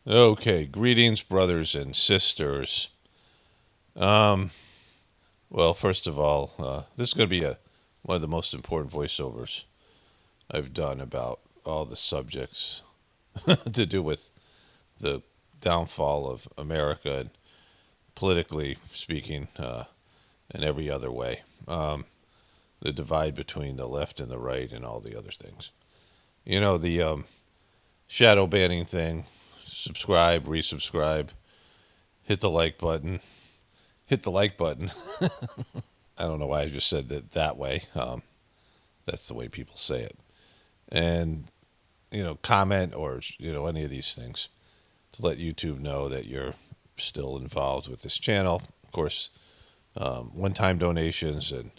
Okay, greetings, brothers and sisters. Um, well, first of all, this is going to be one of the most important voiceovers I've done about all the subjects to do with the downfall of America, and politically speaking, in every other way. The divide between the left and the right, and all the other things. The shadow banning thing. Subscribe, resubscribe, hit the like button. Hit the like button. I don't know why I just said that way. That's the way people say it. And, comment or, any of these things to let YouTube know that you're still involved with this channel. Of course, one-time donations and,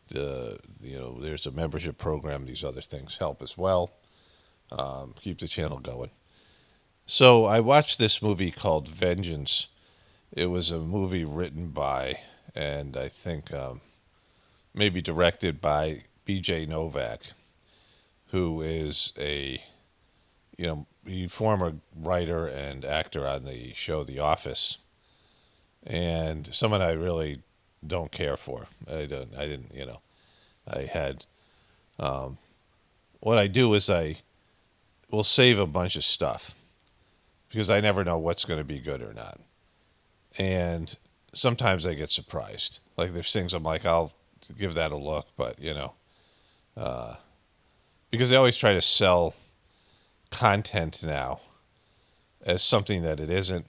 there's a membership program. These other things help as well. Keep the channel going. So I watched this movie called Vengeance. It was a movie written by, and I think maybe directed by B.J. Novak, who is a former writer and actor on the show The Office, and someone I really don't care for. I didn't. I had. What I do is I will save a bunch of stuff because I never know what's going to be good or not, and sometimes I get surprised. Like there's things I'm like, I'll give that a look, but because they always try to sell content now as something that it isn't,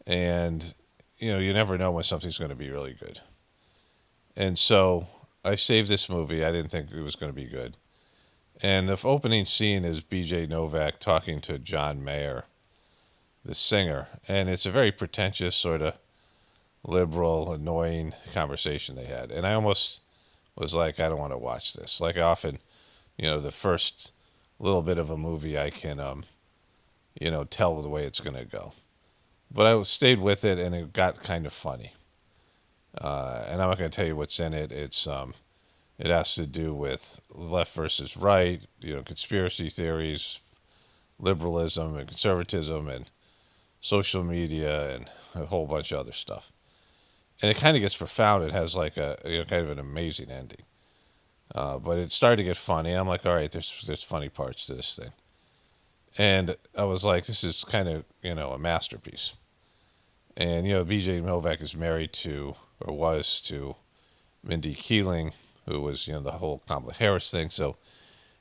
and you never know when something's going to be really good. And so I saved this movie. I didn't think it was going to be good. And the opening scene is B.J. Novak talking to John Mayer, the singer, and it's a very pretentious sort of liberal, annoying conversation they had. And I almost was like, I don't want to watch this. Like often, the first little bit of a movie I can, tell the way it's going to go. But I stayed with it, and it got kind of funny. And I'm not going to tell you what's in it. It has to do with left versus right, conspiracy theories, liberalism and conservatism, and social media, and a whole bunch of other stuff. And it kind of gets profound. It has like a kind of an amazing ending. But it started to get funny. I'm like, all right, there's funny parts to this thing. And I was like, this is kind of, a masterpiece. And, BJ Novak is married to, or was to, Mindy Keeling, who was, the whole Kamala Harris thing. So,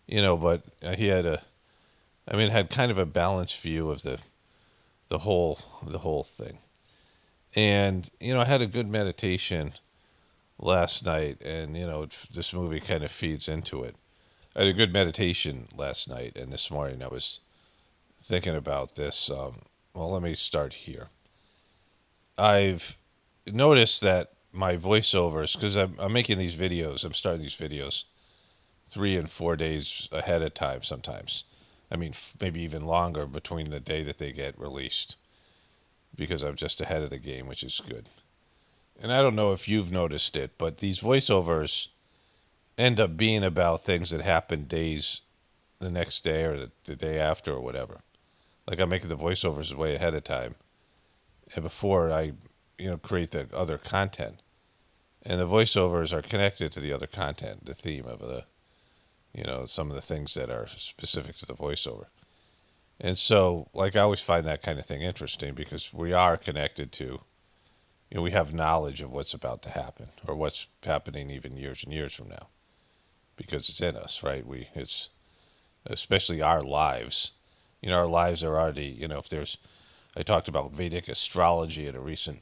but he had had kind of a balanced view of the whole thing. And, I had a good meditation last night, and, this movie kind of feeds into it. I had a good meditation last night, and this morning I was thinking about this. Well, let me start here. I've noticed that my voiceovers, because I'm making these videos, I'm starting these videos 3 and 4 days ahead of time sometimes. I mean, maybe even longer between the day that they get released, because I'm just ahead of the game, which is good. And I don't know if you've noticed it, but these voiceovers end up being about things that happen days, the next day or the day after or whatever. Like I'm making the voiceovers way ahead of time, and before I, create the other content. And the voiceovers are connected to the other content, the theme of some of the things that are specific to the voiceover. And so, like, I always find that kind of thing interesting because we are connected to, we have knowledge of what's about to happen or what's happening even years and years from now because it's in us, right? It's especially our lives. Our lives are already, I talked about Vedic astrology in a recent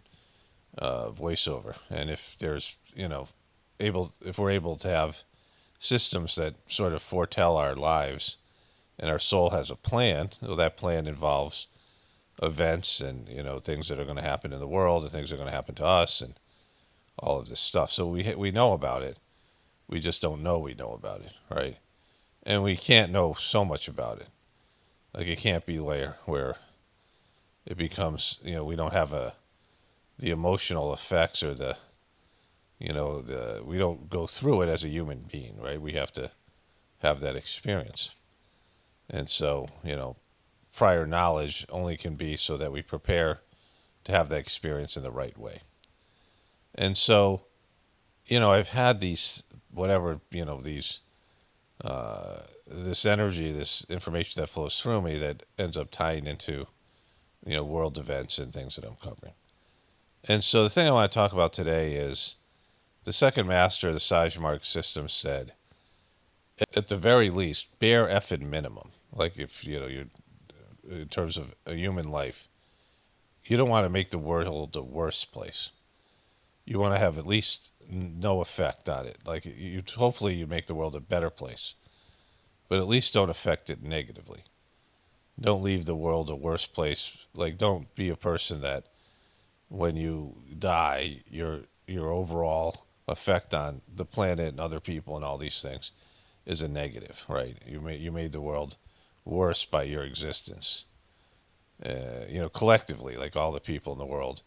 voiceover. And if there's, if we're able to have systems that sort of foretell our lives and our soul has a plan, well, that plan involves events and, things that are going to happen in the world and things that are going to happen to us and all of this stuff. So we know about it. We just don't know we know about it, right? And we can't know so much about it. Like it can't be where it becomes, we don't have the emotional effects or we don't go through it as a human being, right? We have to have that experience. And so, prior knowledge only can be so that we prepare to have that experience in the right way. And so, I've had these, whatever, this energy, this information that flows through me that ends up tying into, world events and things that I'm covering. And so the thing I want to talk about today is the second master of the Sajmark system said, at the very least, bare effing minimum. Like if, you're in terms of a human life, you don't want to make the world a worse place. You want to have at least no effect on it. Like hopefully you make the world a better place, but at least don't affect it negatively. Don't leave the world a worse place. Like don't be a person that when you die, your overall effect on the planet and other people and all these things is a negative, right? You made the world worse by your existence. Collectively, like all the people in the world,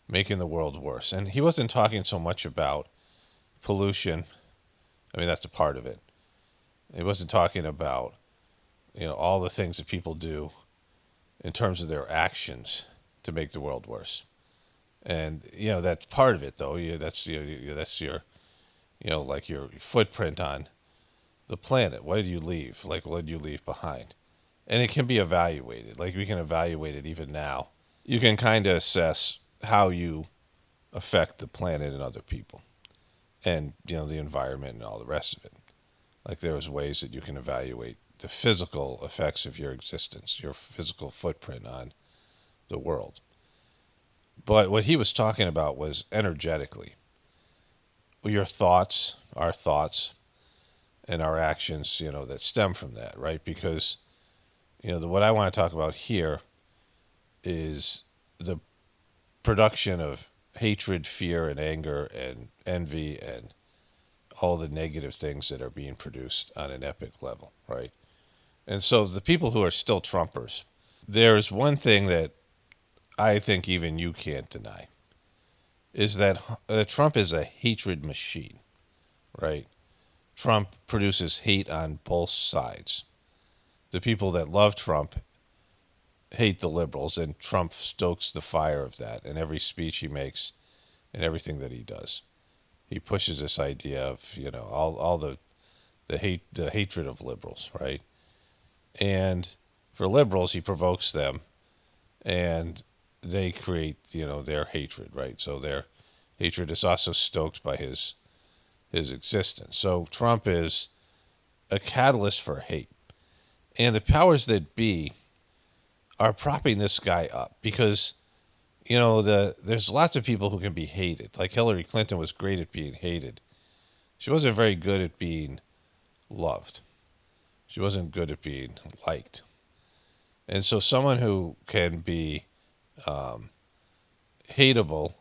making the world worse. And he wasn't talking so much about pollution. I mean, that's a part of it. He wasn't talking about, all the things that people do in terms of their actions to make the world worse. And, that's part of it, though. That's your, like your footprint on the planet. What did you leave? Like, what did you leave behind? And it can be evaluated. Like, we can evaluate it even now. You can kind of assess how you affect the planet and other people and, the environment and all the rest of it. Like, there's ways that you can evaluate the physical effects of your existence, your physical footprint on the world. But what he was talking about was energetically. Your thoughts, our thoughts, and our actions, that stem from that, right? Because, what I want to talk about here is the production of hatred, fear, and anger, and envy, and all the negative things that are being produced on an epic level, right? And so the people who are still Trumpers, there's one thing that I think even you can't deny, is that Trump is a hatred machine, right? Trump produces hate on both sides. The people that love Trump hate the liberals, and Trump stokes the fire of that in every speech he makes and everything that he does. He pushes this idea of, all the hatred of liberals, right? And for liberals, he provokes them, and they create, their hatred, right? So their hatred is also stoked by his existence. So Trump is a catalyst for hate. And the powers that be are propping this guy up because, there's lots of people who can be hated. Like Hillary Clinton was great at being hated. She wasn't very good at being loved. She wasn't good at being liked. And so someone who can be hateable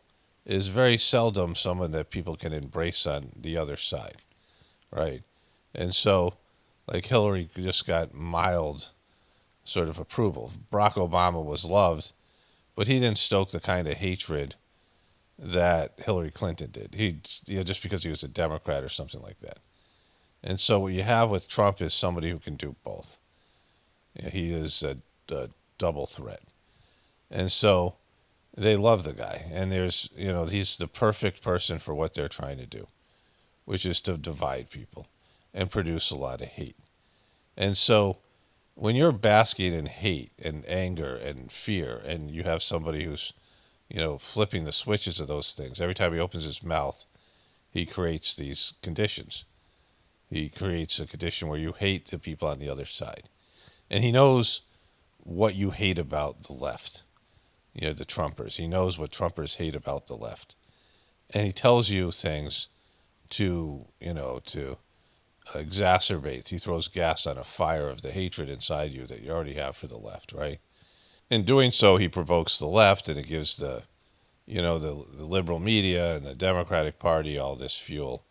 is very seldom someone that people can embrace on the other side, right? And so, like Hillary just got mild sort of approval. Barack Obama was loved, but he didn't stoke the kind of hatred that Hillary Clinton did. Just because he was a Democrat or something like that. And so what you have with Trump is somebody who can do both. He is a double threat. And so they love the guy. And he's the perfect person for what they're trying to do, which is to divide people and produce a lot of hate. And so when you're basking in hate and anger and fear, and you have somebody who's, flipping the switches of those things, every time he opens his mouth, he creates these conditions. He creates a condition where you hate the people on the other side. And he knows what you hate about the left, the Trumpers. He knows what Trumpers hate about the left. And he tells you things to exacerbate. He throws gas on a fire of the hatred inside you that you already have for the left, right? In doing so, he provokes the left, and it gives the liberal media and the Democratic Party all this fuel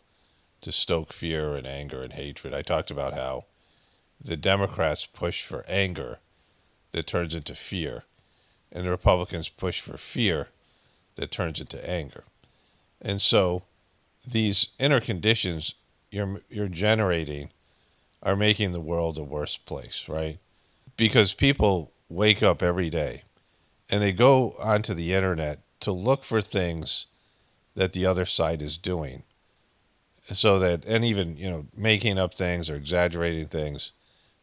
to stoke fear and anger and hatred. I talked about how the Democrats push for anger that turns into fear, and the Republicans push for fear that turns into anger. And so these inner conditions you're generating are making the world a worse place, right? Because people wake up every day and they go onto the internet to look for things that the other side is doing. So that, and even, making up things or exaggerating things,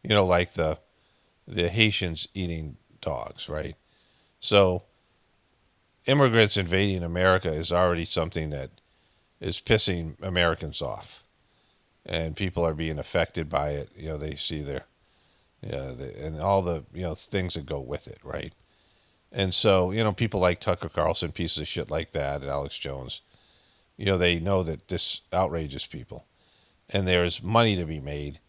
like the Haitians eating dogs, right? So immigrants invading America is already something that is pissing Americans off. And people are being affected by it. They see and all the, things that go with it, right? And so, people like Tucker Carlson, pieces of shit like that, and Alex Jones, they know that this outrages people. And there's money to be made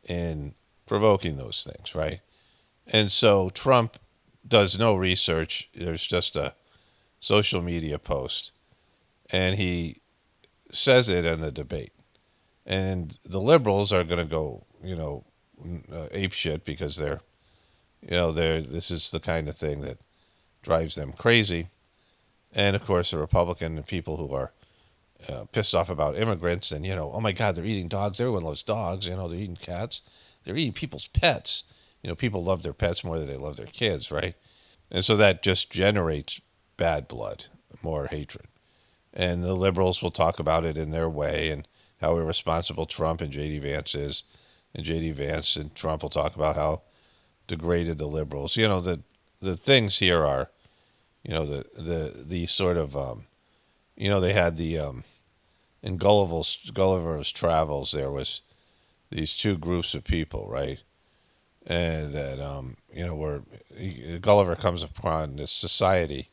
in provoking those things, right? And so Trump does no research. There's just a social media post. And he says it in the debate. And the liberals are going to go, ape shit because this is the kind of thing that drives them crazy. And of course, the Republican and people who are pissed off about immigrants and, oh my God, they're eating dogs. Everyone loves dogs. They're eating cats. They're eating people's pets. People love their pets more than they love their kids, right? And so that just generates bad blood, more hatred. And the liberals will talk about it in their way and how irresponsible Trump and J.D. Vance is. And J.D. Vance and Trump will talk about degraded the liberals. The things here are, the sort of, they had in Gulliver's Travels, there was these two groups of people, right? And that, where Gulliver comes upon this society,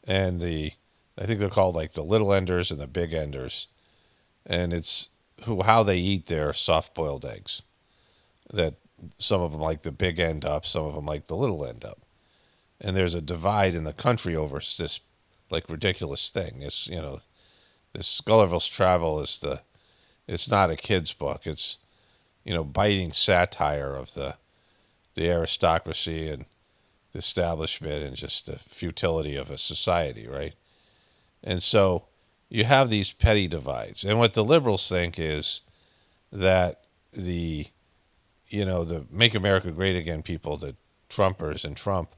and I think they're called like the little enders and the big enders, and it's how they eat their soft-boiled eggs. That some of them like the big end up, some of them like the little end up. And there's a divide in the country over this like ridiculous thing. This Gulliver's Travel it's not a kid's book. It's, biting satire of the aristocracy and the establishment and just the futility of a society, right? And so you have these petty divides. And what the liberals think is that the Make America Great Again people, the Trumpers and Trump,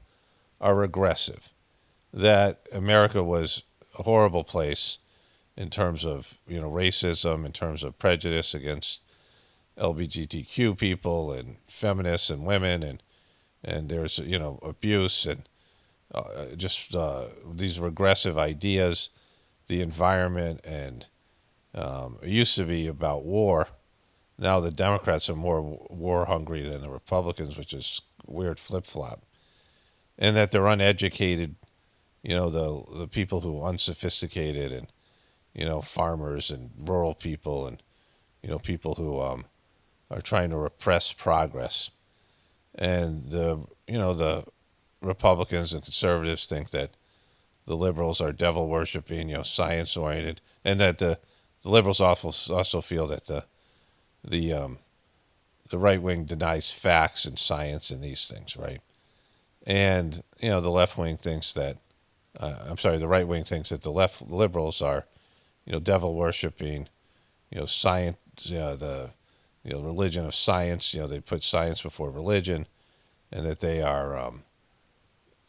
are regressive. That America was a horrible place in terms of, racism, in terms of prejudice against LGBTQ people and feminists and women, and there's, abuse and these regressive ideas, the environment, and it used to be about war. Now the Democrats are more war hungry than the Republicans, which is weird flip-flop. And that they're uneducated, the people who are unsophisticated and, farmers and rural people and, people who are trying to repress progress. And the Republicans and conservatives think that the liberals are devil worshipping, science oriented, and that the liberals also feel that the right wing denies facts and science and these things, right? And the left wing thinks that the right wing thinks that the liberals are, devil worshipping, science, the religion of science. They put science before religion, and that they are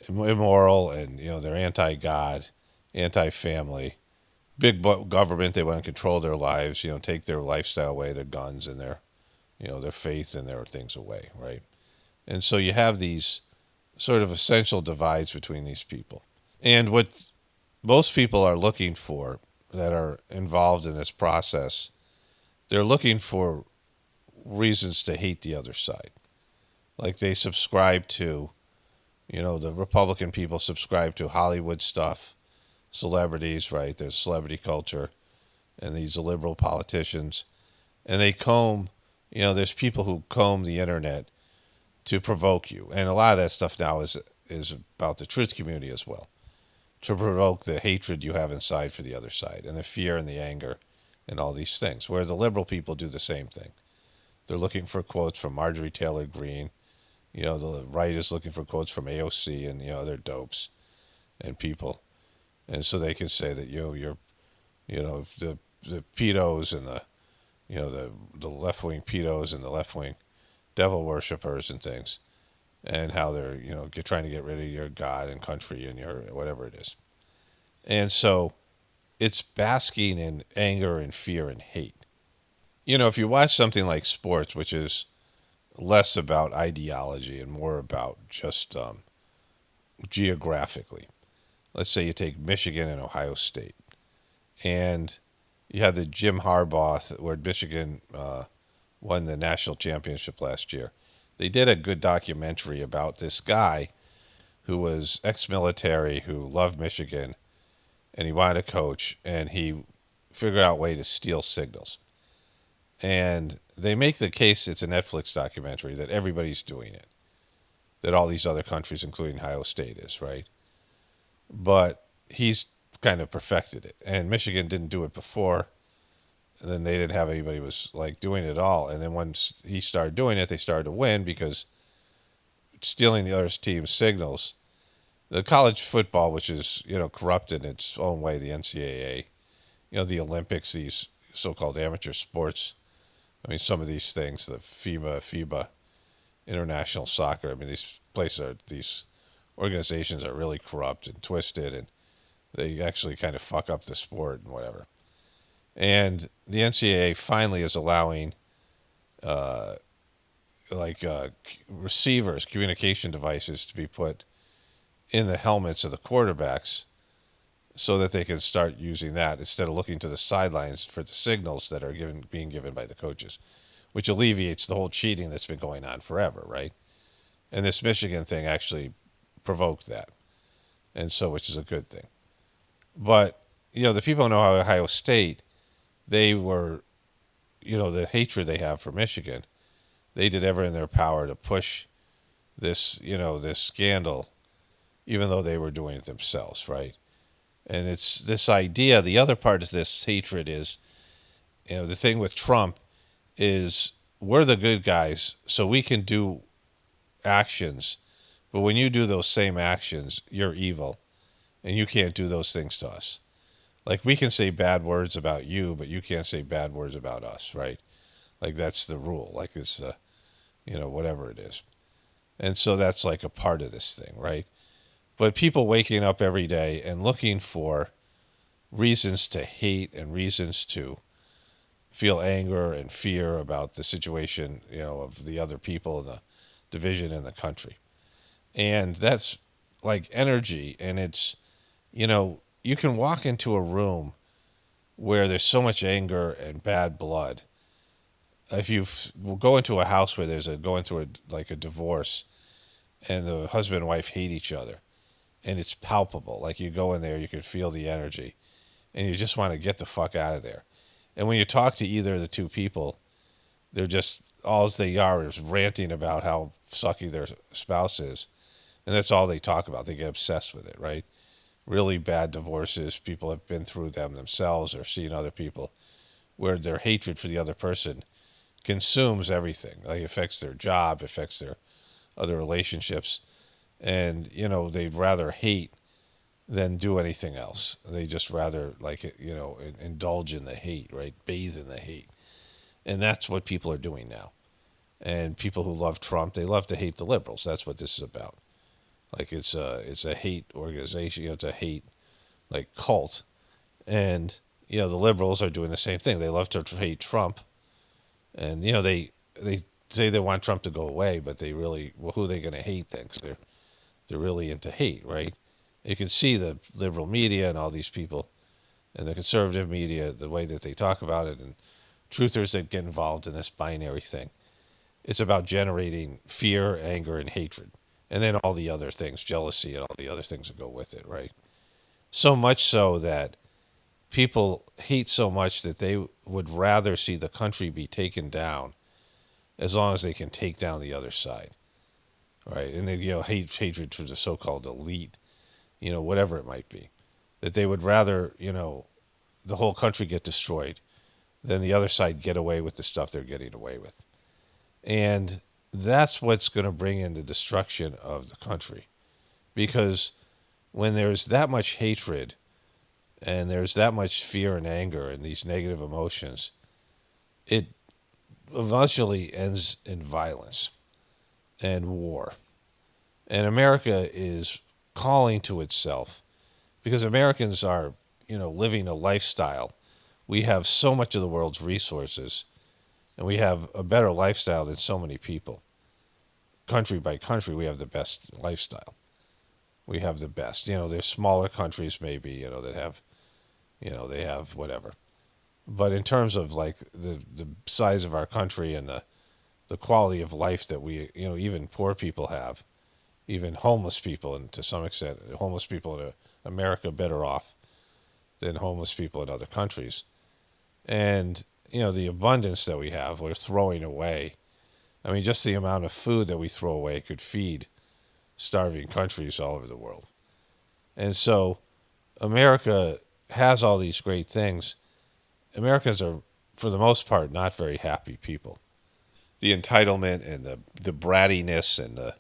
immoral, and they're anti-God, anti-family, big government. They want to control their lives, take their lifestyle away, their guns and their faith and their things away, right? And so you have these sort of essential divides between these people. And what most people are looking for that are involved in this process, they're looking for reasons to hate the other side. Like they subscribe to, the Republican people subscribe to Hollywood stuff, celebrities, right? There's celebrity culture, and these liberal politicians. And they comb, there's people who comb the internet to provoke you. And a lot of that stuff now is about the truth community as well, to provoke the hatred you have inside for the other side and the fear and the anger and all these things, where the liberal people do the same thing. They're looking for quotes from Marjorie Taylor Greene. The right is looking for quotes from AOC and, other dopes and people. And so they can say that, you're, the pedos and the left-wing pedos and the left-wing devil worshippers and things. and how they're, trying to get rid of your God and country and your whatever it is. And so it's basking in anger and fear and hate. If you watch something like sports, which is less about ideology and more about just geographically, let's say you take Michigan and Ohio State, and you had the Jim Harbaugh, where Michigan won the national championship last year. They did a good documentary about this guy who was ex-military, who loved Michigan, and he wanted to coach, and he figured out a way to steal signals. And they make the case, it's a Netflix documentary, that everybody's doing it, that all these other countries, including Ohio State, is, right? But he's kind of perfected it. And Michigan didn't do it before. And then they didn't have anybody who was like doing it at all. And then once he started doing it, they started to win because stealing the other team's signals. The college football, which is, corrupt in its own way, the NCAA, the Olympics, these so-called amateur sports. I mean, some of these things, the FIBA, international soccer. I mean, these organizations are really corrupt and twisted, and they actually kind of fuck up the sport and whatever. And the NCAA finally is allowing, receivers, communication devices, to be put in the helmets of the quarterbacks, so that they can start using that instead of looking to the sidelines for the signals that are being given by the coaches, which alleviates the whole cheating that's been going on forever, right? And this Michigan thing actually provoked that, and so, which is a good thing. But, the people in Ohio State, they were, the hatred they have for Michigan, they did everything in their power to push this, this scandal, even though they were doing it themselves, right? And it's this idea, the other part of this hatred is, the thing with Trump is we're the good guys, so we can do actions. But when you do those same actions, you're evil, and you can't do those things to us. Like, we can say bad words about you, but you can't say bad words about us, right? Like, that's the rule. Like, it's, whatever it is. And so that's like a part of this thing, right? But people waking up every day and looking for reasons to hate and reasons to feel anger and fear about the situation, of the other people and the division in the country. And that's like energy. And it's, you can walk into a room where there's so much anger and bad blood. If you go into a house where there's going through a divorce, and the husband and wife hate each other, and it's palpable. Like, you go in there, you can feel the energy, and you just want to get the fuck out of there. And when you talk to either of the two people, they're just, all they are is ranting about how sucky their spouse is. And that's all they talk about. They get obsessed with it, right? Really bad divorces, people have been through them themselves or seen other people, where their hatred for the other person consumes everything. Like, it affects their job, affects their other relationships. And, they'd rather hate than do anything else. They just rather, indulge in the hate, right? Bathe in the hate. And that's what people are doing now. And people who love Trump, they love to hate the liberals. That's what this is about. Like, it's a hate organization. It's a hate, cult. And, the liberals are doing the same thing. They love to hate Trump. And, they say they want Trump to go away, but they really, who are they going to hate then? 'Cause they're really into hate, right? You can see the liberal media and all these people and the conservative media, the way that they talk about it, and truthers that get involved in this binary thing. It's about generating fear, anger, and hatred. And then all the other things, jealousy and all the other things that go with it, right? So much so that people hate so much that they would rather see the country be taken down as long as they can take down the other side. Right, and they hatred for the so-called elite, whatever it might be, that they would rather the whole country get destroyed than the other side get away with the stuff they're getting away with, and that's what's going to bring in the destruction of the country, because when there's that much hatred, and there's that much fear and anger and these negative emotions, it eventually ends in violence and war. And America is calling to itself because Americans are, living a lifestyle. We have so much of the world's resources, and we have a better lifestyle than so many people. Country by country, we have the best lifestyle. We have the best. There's smaller countries maybe, that have, they have whatever. But in terms of like the size of our country and the quality of life that we, even poor people have, even homeless people, and to some extent, homeless people in America better off than homeless people in other countries. And, the abundance that we have, we're throwing away. I mean, just the amount of food that we throw away could feed starving countries all over the world. And so America has all these great things. Americans are, for the most part, not very happy people. The entitlement and the brattiness and the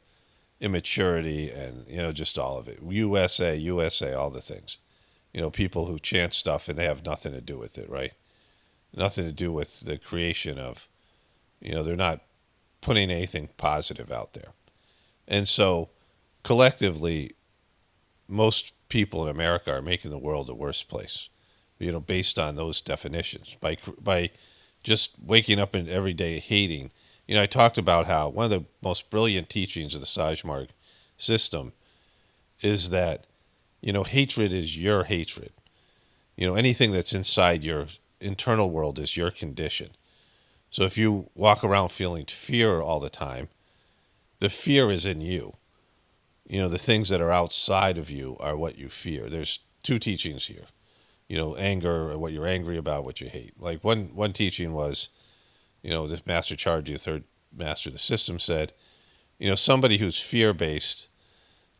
immaturity and, just all of it. USA, USA, all the things. People who chant stuff and they have nothing to do with it, right? Nothing to do with the creation of, they're not putting anything positive out there. And so collectively, most people in America are making the world a worse place, based on those definitions. By just waking up and every day hating. I talked about how one of the most brilliant teachings of the Sajmark system is that, hatred is your hatred. Anything that's inside your internal world is your condition. So if you walk around feeling fear all the time, the fear is in you. The things that are outside of you are what you fear. There's two teachings here. Anger, what you're angry about, what you hate. Like one teaching was, this Master Chargy, the third master of the system, said, somebody who's fear-based,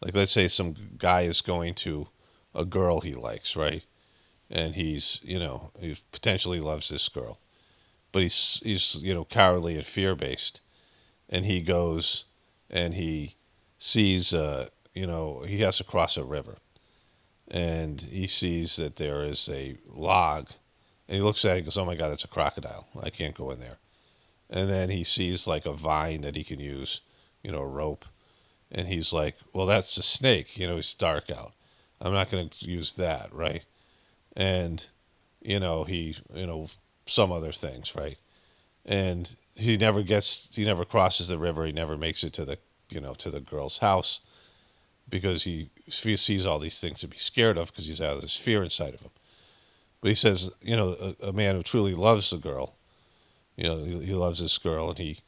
like let's say some guy is going to a girl he likes, right? And he's, he potentially loves this girl. But he's cowardly and fear-based. And he goes and he sees, he has to cross a river. And he sees that there is a log. And he looks at it and goes, oh my God, that's a crocodile. I can't go in there. And then he sees like a vine that he can use, a rope. And he's like, well, that's a snake. It's dark out. I'm not going to use that, right? And, some other things, right? And he never crosses the river. He never makes it to the girl's house because he sees all these things to be scared of because he's out of this fear inside of him. But he says, a man who truly loves the girl, he loves this girl, and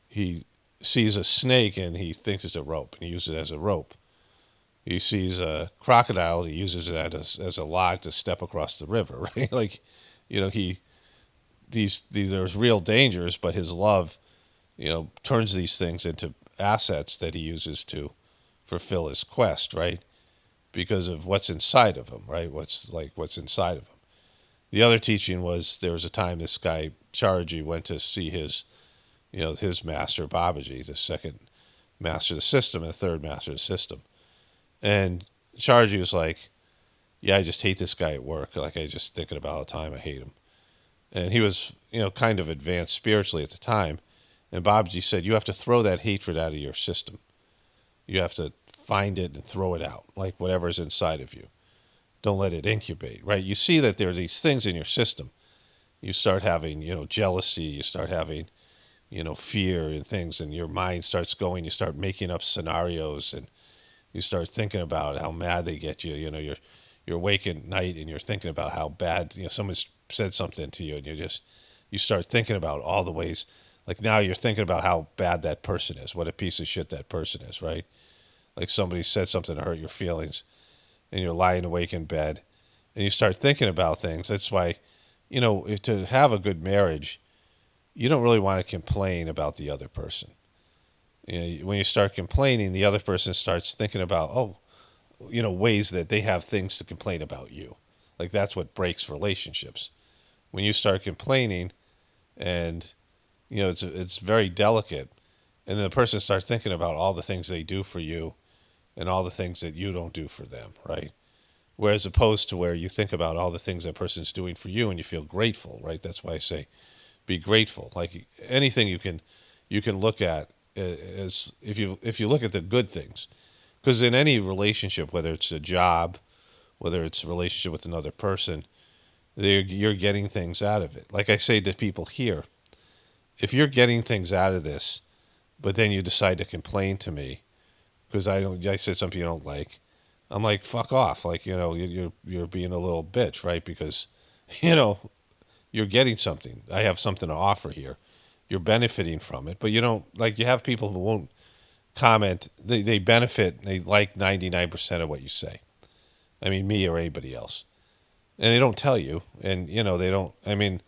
he sees a snake and he thinks it's a rope and he uses it as a rope. He sees a crocodile and he uses it as a log to step across the river, right? Like, there's real dangers, but his love, turns these things into assets that he uses to fulfill his quest, right? Because of what's inside of him, right? What's inside of him. The other teaching was there was a time this guy Chargy went to see his master Babaji, the second master of the system and the third master of the system. And Chargy was like, yeah, I just hate this guy at work. Like, I just thinking about all the time. I hate him. And he was, kind of advanced spiritually at the time. And Babaji said, you have to throw that hatred out of your system. You have to find it and throw it out, like whatever's inside of you. Don't let it incubate, right? You see that there are these things in your system. You start having, jealousy. You start having, fear and things, and your mind starts going. You start making up scenarios, and you start thinking about how mad they get you. You're awake at night, and you're thinking about how bad, someone's said something to you, and you start thinking about all the ways. Like now you're thinking about how bad that person is, what a piece of shit that person is, right? Like somebody said something to hurt your feelings, and you're lying awake in bed, and you start thinking about things. That's why, to have a good marriage, you don't really want to complain about the other person. When you start complaining, the other person starts thinking about, ways that they have things to complain about you. Like that's what breaks relationships. When you start complaining, and it's very delicate, and then the person starts thinking about all the things they do for you, and all the things that you don't do for them, right? Whereas opposed to where you think about all the things that person's doing for you, and you feel grateful, right? That's why I say, be grateful. Like anything you can look at as if you look at the good things, because in any relationship, whether it's a job, whether it's a relationship with another person, you're getting things out of it. Like I say to people here, if you're getting things out of this, but then you decide to complain to me because I said something you don't like, I'm like, fuck off. Like, you're being a little bitch, right? Because, you know, you're getting something. I have something to offer here. You're benefiting from it, but you don't, like, you have people who won't comment. They benefit. They like 99% of what you say. I mean, me or anybody else. And they don't tell you. And, they don't, I mean,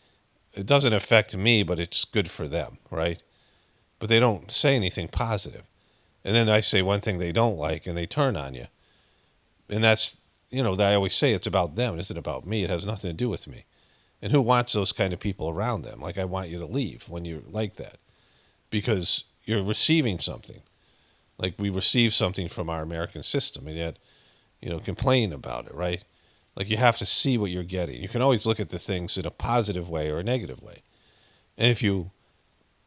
it doesn't affect me, but it's good for them, right? But they don't say anything positive. And then I say one thing they don't like and they turn on you. And that's, I always say it's about them. It isn't about me. It has nothing to do with me. And who wants those kind of people around them? Like, I want you to leave when you're like that because you're receiving something. Like, we receive something from our American system and yet, complain about it, right? Like, you have to see what you're getting. You can always look at the things in a positive way or a negative way. And if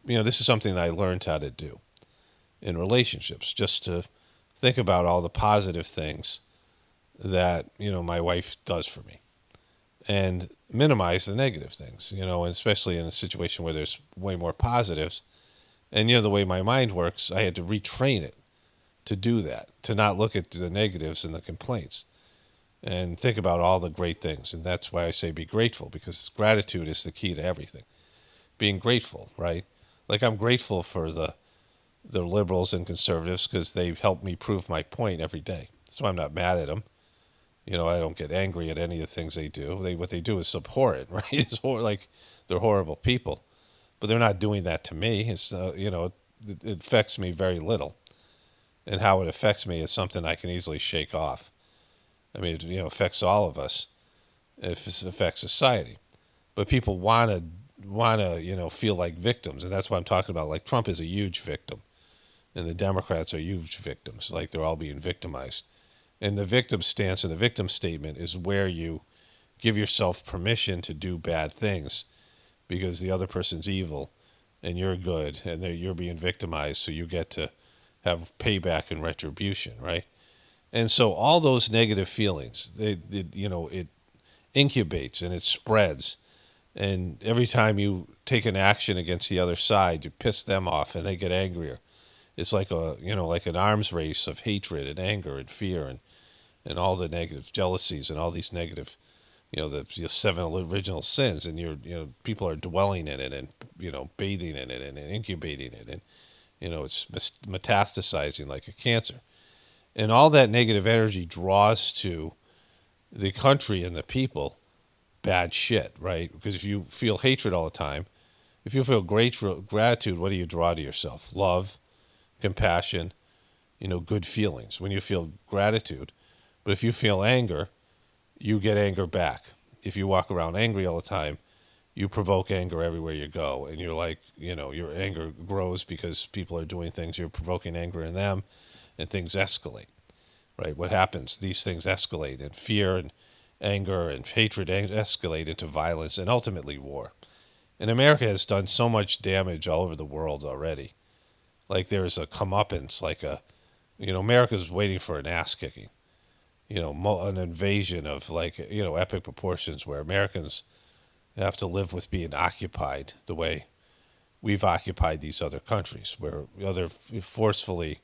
this is something that I learned how to do in relationships, just to think about all the positive things that, my wife does for me and minimize the negative things, and especially in a situation where there's way more positives. And, the way my mind works, I had to retrain it to do that, to not look at the negatives and the complaints and think about all the great things. And that's why I say be grateful, because gratitude is the key to everything. Being grateful, right? Like, I'm grateful for the liberals and conservatives because they help me prove my point every day. That's why I'm not mad at them. I don't get angry at any of the things they do. What they do is abhorrent, right? It's like they're horrible people, but they're not doing that to me. It's it affects me very little, and how it affects me is something I can easily shake off. I mean, it affects all of us. It affects society, but people want to feel like victims, and that's what I'm talking about. Like, Trump is a huge victim, and the Democrats are huge victims. Like, they're all being victimized. And the victim stance and the victim statement is where you give yourself permission to do bad things because the other person's evil and you're good and you're being victimized, so you get to have payback and retribution, right? And so all those negative feelings, it incubates and it spreads. And every time you take an action against the other side, you piss them off and they get angrier. It's like like an arms race of hatred and anger and fear and all the negative jealousies and all these negative, the 7 original sins, and people are dwelling in it and bathing in it and incubating it, and it's metastasizing like a cancer, and all that negative energy draws to the country and the people bad shit, right? Because if you feel hatred all the time, if you feel gratitude, what do you draw to yourself? Love, compassion, good feelings. When you feel gratitude. But if you feel anger, you get anger back. If you walk around angry all the time, you provoke anger everywhere you go. And you're like, your anger grows because people are doing things. You're provoking anger in them and things escalate, right? What happens? These things escalate, and fear and anger and hatred escalate into violence and ultimately war. And America has done so much damage all over the world already. Like, there's a comeuppance, like America's waiting for an ass kicking. An invasion of epic proportions where Americans have to live with being occupied the way we've occupied these other countries, where other forcefully,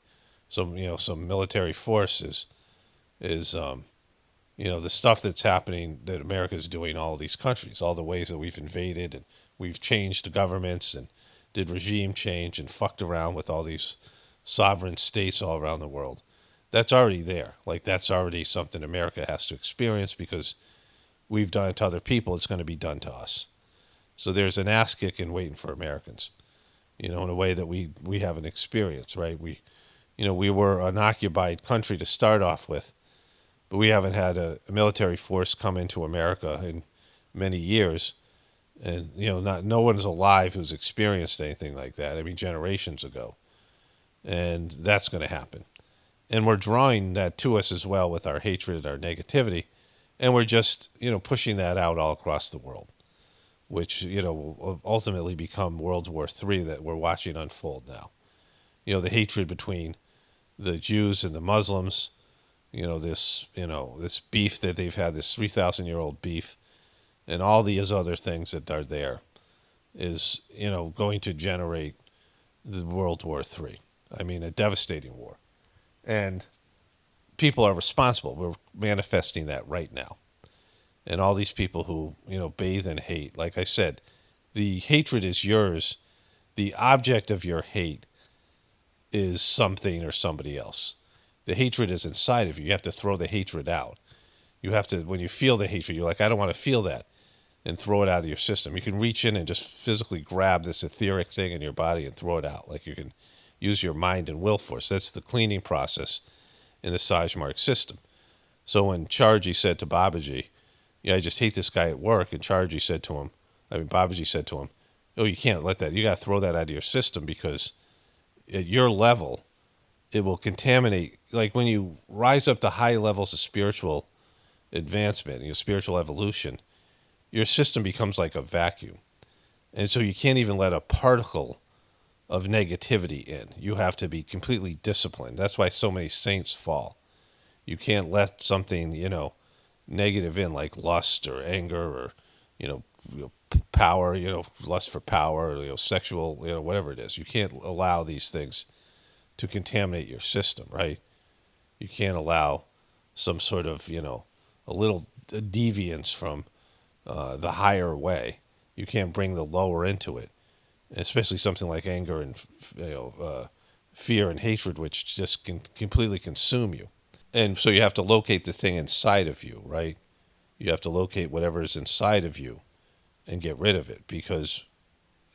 some military forces is the stuff that's happening that America is doing all these countries, all the ways that we've invaded and we've changed governments and did regime change and fucked around with all these sovereign states all around the world. That's already there. Like, that's already something America has to experience because we've done it to other people. It's going to be done to us. So there's an ass kicking waiting for Americans, in a way that we haven't experienced, right? We were an occupied country to start off with, but we haven't had a military force come into America in many years. And, no one's alive who's experienced anything like that. I mean, generations ago. And that's going to happen. And we're drawing that to us as well with our hatred, our negativity, and we're just, pushing that out all across the world, which, will ultimately become World War III that we're watching unfold now. the hatred between the Jews and the Muslims, this beef that they've had, this 3,000-year-old beef, and all these other things that are there is, going to generate the World War III. I mean, a devastating war. And people are responsible. We're manifesting that right now. And all these people who, bathe in hate, like I said, the hatred is yours. The object of your hate is something or somebody else. The hatred is inside of you. You have to throw the hatred out. You have to, when you feel the hatred, you're like, I don't want to feel that, and throw it out of your system. You can reach in and just physically grab this etheric thing in your body and throw it out. Like you can use your mind and will force. That's the cleaning process in the Sajmark system. So when Charji said to Babaji, I just hate this guy at work, and Babaji said to him, oh, you can't let that, you got to throw that out of your system, because at your level, it will contaminate. Like when you rise up to high levels of spiritual advancement, spiritual evolution, your system becomes like a vacuum. And so you can't even let a particle of negativity in. You have to be completely disciplined. That's why so many saints fall. You can't let something, negative in, like lust or anger or, power, lust for power, or, sexual, whatever it is. You can't allow these things to contaminate your system, right? You can't allow some sort of, a little deviance from the higher way. You can't bring the lower into it, especially something like anger and fear and hatred, which just can completely consume you. And so you have to locate the thing inside of you, right? You have to locate whatever is inside of you and get rid of it, because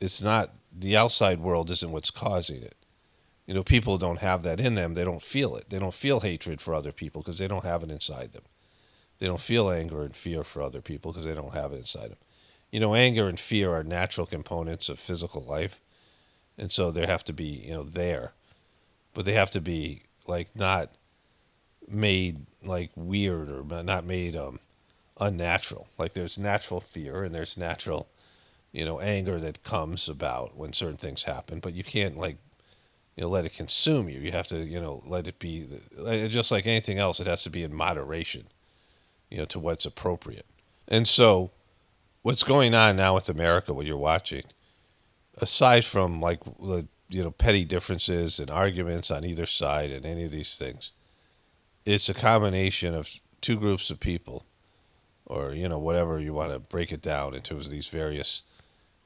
it's not, the outside world isn't what's causing it. People don't have that in them. They don't feel it. They don't feel hatred for other people because they don't have it inside them. They don't feel anger and fear for other people because they don't have it inside them. Anger and fear are natural components of physical life. And so they have to be, there. But they have to be, like, not made, like, weird, or not made unnatural. Like, there's natural fear and there's natural, anger that comes about when certain things happen. But you can't, like, let it consume you. You have to, let it be, just like anything else, it has to be in moderation, to what's appropriate. And so what's going on now with America, what you're watching, aside from like the, petty differences and arguments on either side and any of these things, it's a combination of two groups of people, or, whatever you want to break it down into, these various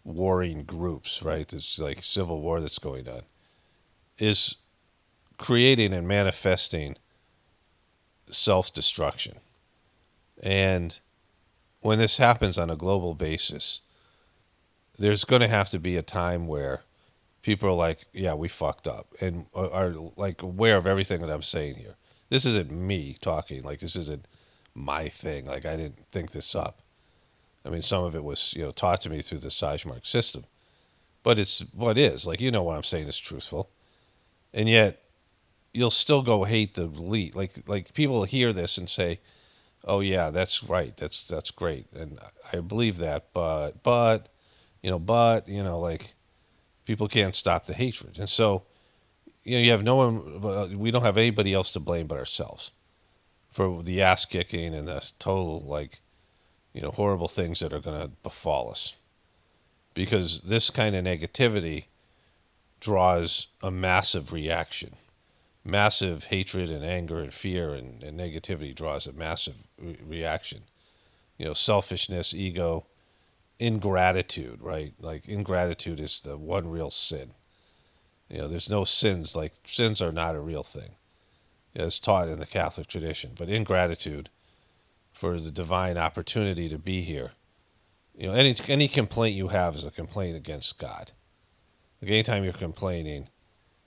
warring groups, right? There's like civil war that's going on, is creating and manifesting self-destruction. And when this happens on a global basis, there's going to have to be a time where people are like, yeah, we fucked up, and are like aware of everything that I'm saying here. This isn't me talking. Like, this isn't my thing. Like, I didn't think this up. I mean, some of it was, taught to me through the Sajmark system. But it's what is. Like, what I'm saying is truthful. And yet, you'll still go hate the elite. Like people hear this and say, oh, yeah, that's right. That's great. And I believe that. But, like, people can't stop the hatred. And so, you have no one, we don't have anybody else to blame but ourselves for the ass kicking and the total, like, horrible things that are going to befall us. Because this kind of negativity draws a massive reaction. Massive hatred and anger and fear and negativity draws a massive reaction. Selfishness, ego, ingratitude, right? Like, ingratitude is the one real sin. There's no sins. Like, sins are not a real thing. It's taught in the Catholic tradition. But ingratitude for the divine opportunity to be here. Any complaint you have is a complaint against God. Like, anytime you're complaining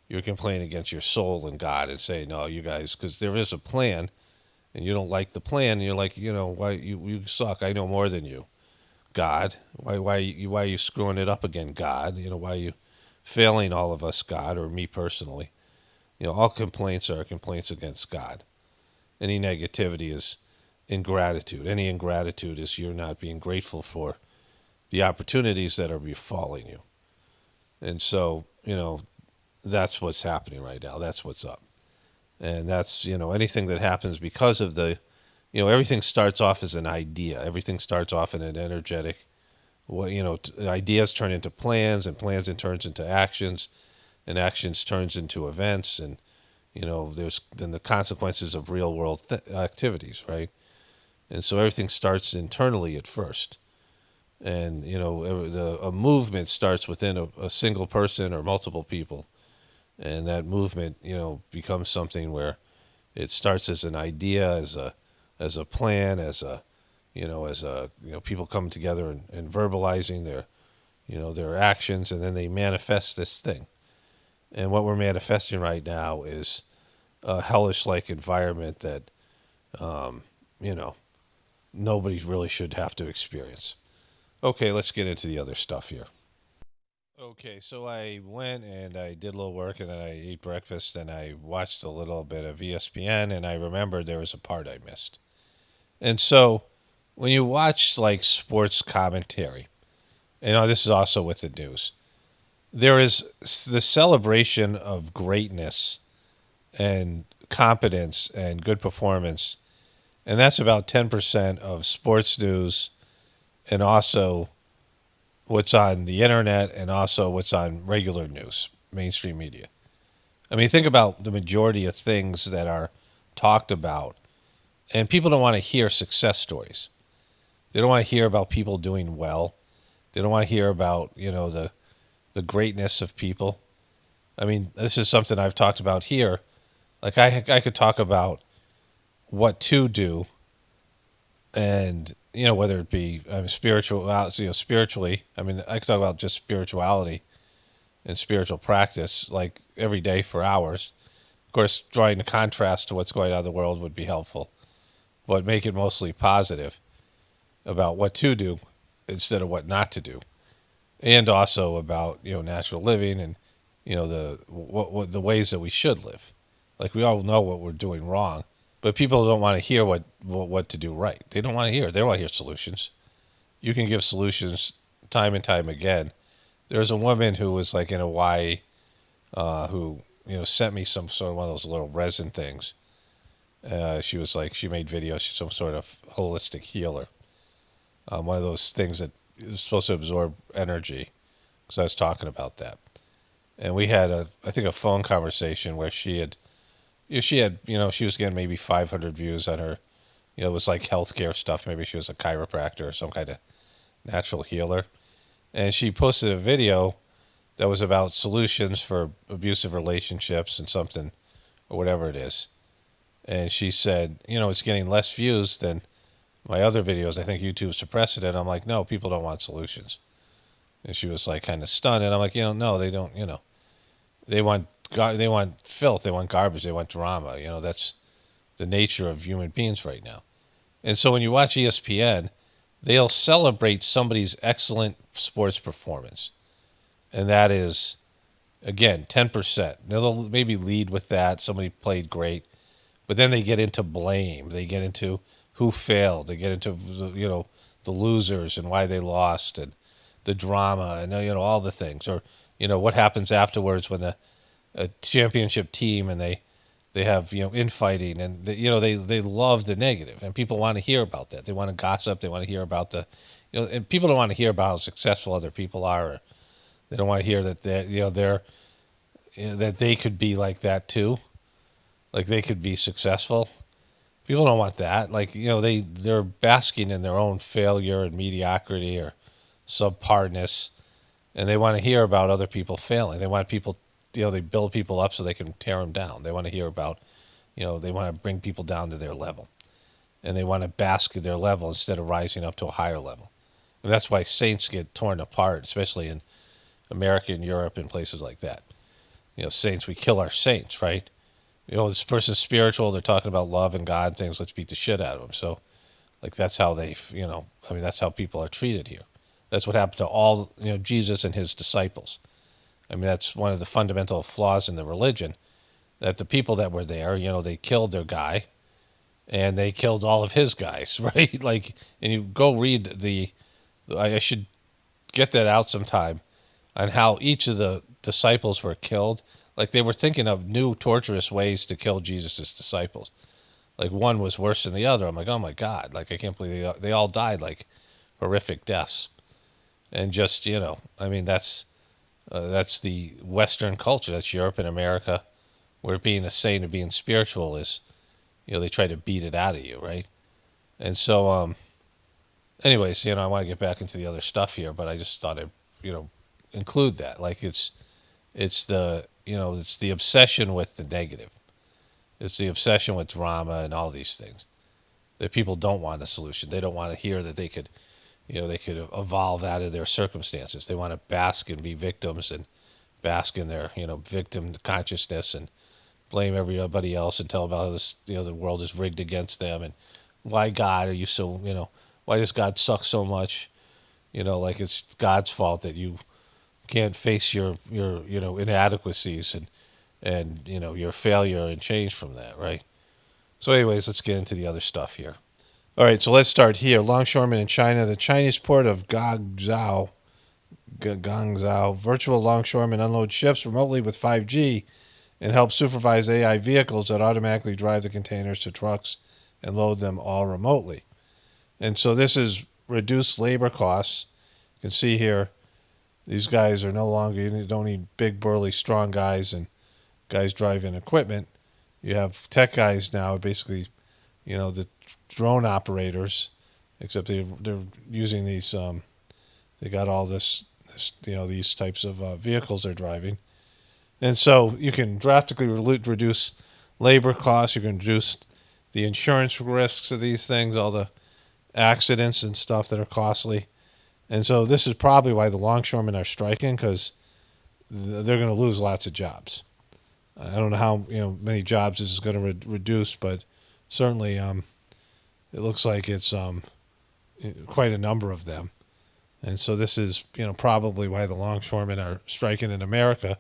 against your soul and God, and saying, no, you guys, because there is a plan, and you don't like the plan, and you're like, why you suck? I know more than you, God. Why are you screwing it up again, God? Why are you failing all of us, God, or me personally? All complaints are complaints against God. Any negativity is ingratitude. Any ingratitude is you're not being grateful for the opportunities that are befalling you. And so, that's what's happening right now. That's what's up. And that's, anything that happens because of everything starts off as an idea. Everything starts off in an energetic, well, ideas turn into plans, and plans in turns into actions, and actions turns into events, and there's then the consequences of real world activities, right? And so everything starts internally at first, and a movement starts within a single person or multiple people, and that movement becomes something where it starts as an idea, as a plan, as people come together and verbalizing their actions, and then they manifest this thing. And what we're manifesting right now is a hellish-like environment that, um, you know, nobody really should have to experience. Okay, let's get into the other stuff here. Okay, so I went and I did a little work, and then I ate breakfast, and I watched a little bit of ESPN, and I remembered there was a part I missed. And so when you watch like sports commentary, this is also with the news, there is the celebration of greatness and competence and good performance. And that's about 10% of sports news, and also what's on the internet, and also what's on regular news, mainstream media. I mean, think about the majority of things that are talked about, and people don't want to hear success stories. They don't want to hear about people doing well. They don't want to hear about, the greatness of people. I mean, this is something I've talked about here. Like I could talk about what to do, and whether it be spiritually. I mean, I could talk about just spirituality and spiritual practice like every day for hours. Of course, drawing a contrast to what's going on in the world would be helpful, but make it mostly positive about what to do instead of what not to do, and also about natural living, and the ways that we should live. Like, we all know what we're doing wrong, but people don't want to hear what to do right. They don't want to hear. They don't want to hear solutions. You can give solutions time and time again. There's a woman who was like in Hawaii, who sent me some sort of one of those little resin things. She was like, she made videos. She's some sort of holistic healer. One of those things that is supposed to absorb energy. Because I was talking about that, and we had I think a phone conversation where she was getting maybe 500 views on her. It was like healthcare stuff. Maybe she was a chiropractor or some kind of natural healer, and she posted a video that was about solutions for abusive relationships and something, or whatever it is. And she said, it's getting less views than my other videos. I think YouTube suppressed it. And I'm like, no, people don't want solutions. And she was like kind of stunned. And I'm like, no, they don't. They want filth. They want garbage. They want drama. That's the nature of human beings right now. And so when you watch ESPN, they'll celebrate somebody's excellent sports performance, and that is, again, 10%. They'll maybe lead with that. Somebody played great, but then they get into blame. They get into who failed. They get into the losers and why they lost, and the drama, and all the things, or what happens afterwards when a championship team, and they have infighting, and they love the negative, and people want to hear about that. They want to gossip. They want to hear about and people don't want to hear about how successful other people are. Or they don't want to hear that that they could be like that too, like they could be successful. People don't want that. Like, they're basking in their own failure and mediocrity or subparness, and they want to hear about other people failing. They want people, they build people up so they can tear them down. They want to hear about, they want to bring people down to their level, and they want to bask at their level instead of rising up to a higher level. And that's why saints get torn apart, especially in America and Europe and places like that. Saints, we kill our saints, right? This person's spiritual. They're talking about love and God and things. Let's beat the shit out of them. So, like, that's how that's how people are treated here. That's what happened to all, Jesus and his disciples. I mean, that's one of the fundamental flaws in the religion, that the people that were there, they killed their guy, and they killed all of his guys, right? Like, and you go read I should get that out sometime, on how each of the disciples were killed. Like they were thinking of new torturous ways to kill Jesus' disciples. Like one was worse than the other. I'm like, oh my God. Like I can't believe they all died like horrific deaths. And just, I mean, that's the Western culture. That's Europe and America, where being a saint and being spiritual is, they try to beat it out of you, right? And so, anyways, I want to get back into the other stuff here, but I just thought I'd, include that. Like it's the obsession with the negative. It's the obsession with drama and all these things that people don't want a solution. They don't want to hear that they could evolve out of their circumstances. They want to bask and be victims and bask in their, victim consciousness and blame everybody else and tell about how this, the world is rigged against them and why God are you so, why does God suck so much? Like it's God's fault that you can't face your inadequacies and your failure and change from that, right? So anyways, let's get into the other stuff here. All right, so let's start here. Longshoremen in China, the Chinese port of Guangzhou, virtual longshoremen unload ships remotely with 5G and help supervise AI vehicles that automatically drive the containers to trucks and load them all remotely. And so this is reduced labor costs. You can see here, these guys are no longer, you don't need big, burly, strong guys and guys driving equipment. You have tech guys now, basically, the drone operators, except they're using these, they got all this these types of vehicles they're driving. And so you can drastically reduce labor costs. You can reduce the insurance risks of these things, all the accidents and stuff that are costly. And so this is probably why the longshoremen are striking, because they're going to lose lots of jobs. I don't know how many jobs this is going to reduce, but certainly it looks like it's quite a number of them. And so this is probably why the longshoremen are striking in America,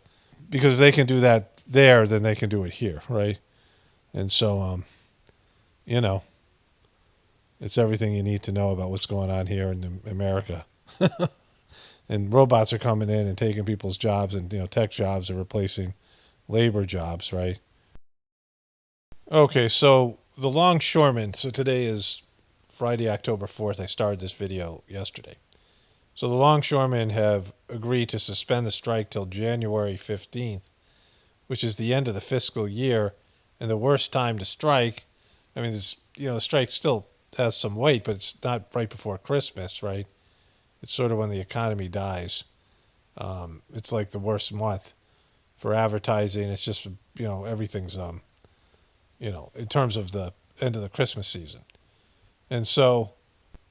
because if they can do that there, then they can do it here, right? And so it's everything you need to know about what's going on here in America. And robots are coming in and taking people's jobs, and tech jobs are replacing labor jobs, right? Okay, so the longshoremen. So today is Friday, October 4th. I started this video yesterday. So the longshoremen have agreed to suspend the strike till January 15th, which is the end of the fiscal year and the worst time to strike. I mean, the strike still has some weight, but it's not right before Christmas, right? It's sort of when the economy dies. It's like the worst month for advertising. It's just, everything's, in terms of the end of the Christmas season. And so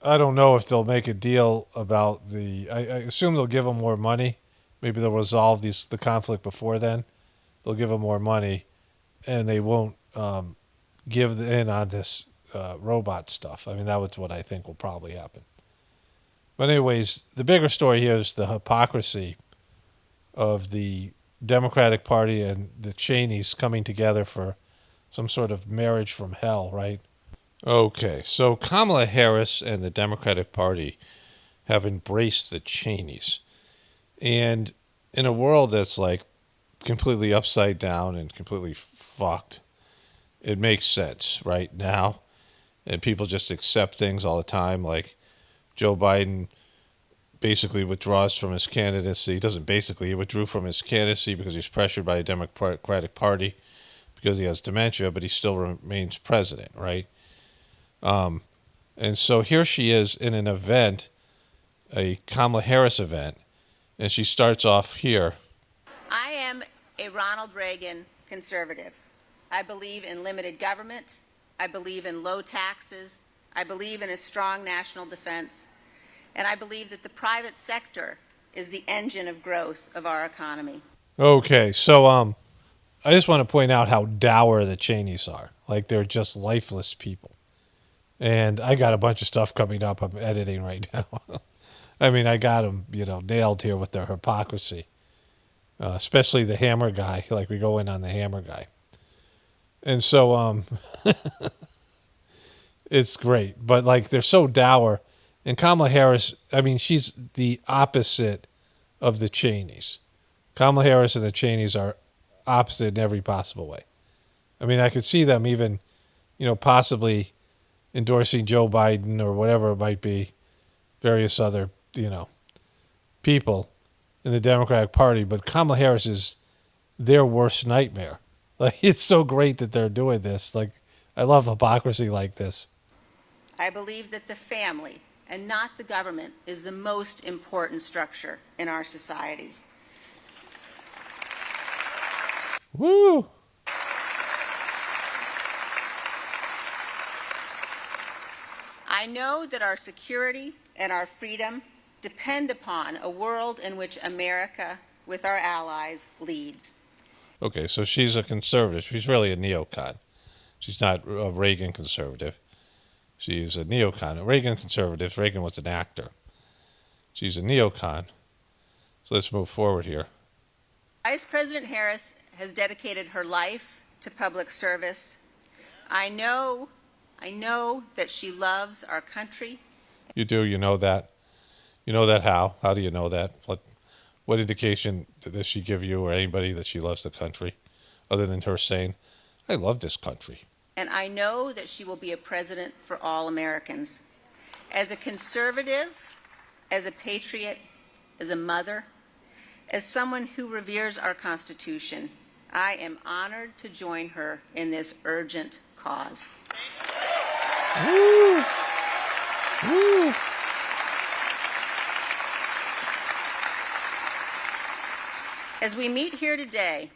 I don't know if they'll make a deal about I assume they'll give them more money. Maybe they'll resolve the conflict before then. They'll give them more money, and they won't give in on this robot stuff. I mean, that was what I think will probably happen. But anyways, the bigger story here is the hypocrisy of the Democratic Party and the Cheneys coming together for some sort of marriage from hell, right? Okay, so Kamala Harris and the Democratic Party have embraced the Cheneys. And in a world that's like completely upside down and completely fucked, it makes sense right now. And people just accept things all the time. Like Joe Biden basically withdraws from his candidacy. He withdrew from his candidacy because he's pressured by the Democratic Party because he has dementia, but he still remains president, right? And so here she is in an event, a Kamala Harris event, and she starts off here. I am a Ronald Reagan conservative. I believe in limited government. I believe in low taxes. I believe in a strong national defense. And I believe that the private sector is the engine of growth of our economy. Okay, so I just want to point out how dour the Cheneys are. Like, they're just lifeless people. And I got a bunch of stuff coming up I'm editing right now. I mean, I got them, nailed here with their hypocrisy. Especially the hammer guy. Like, we go in on the hammer guy. And so, it's great. But, like, they're so dour. And Kamala Harris, I mean, she's the opposite of the Cheneys. Kamala Harris and the Cheneys are opposite in every possible way. I mean, I could see them even, possibly endorsing Joe Biden or whatever it might be, various other, people in the Democratic Party, but Kamala Harris is their worst nightmare. Like, it's so great that they're doing this. Like, I love hypocrisy like this. I believe that the family and not the government is the most important structure in our society. Woo! I know that our security and our freedom depend upon a world in which America, with our allies, leads. Okay, so she's a conservative. She's really a neocon. She's not a Reagan conservative. She's a neocon. Reagan conservative. Reagan was an actor. She's a neocon. So let's move forward here. Vice President Harris has dedicated her life to public service. I know that she loves our country. You do? You know that? You know that how? How do you know that? What indication does she give you or anybody that she loves the country, other than her saying, I love this country? And I know that she will be a president for all Americans. As a conservative, as a patriot, as a mother, as someone who reveres our Constitution, I am honored to join her in this urgent cause. Woo! Woo! As we meet here today,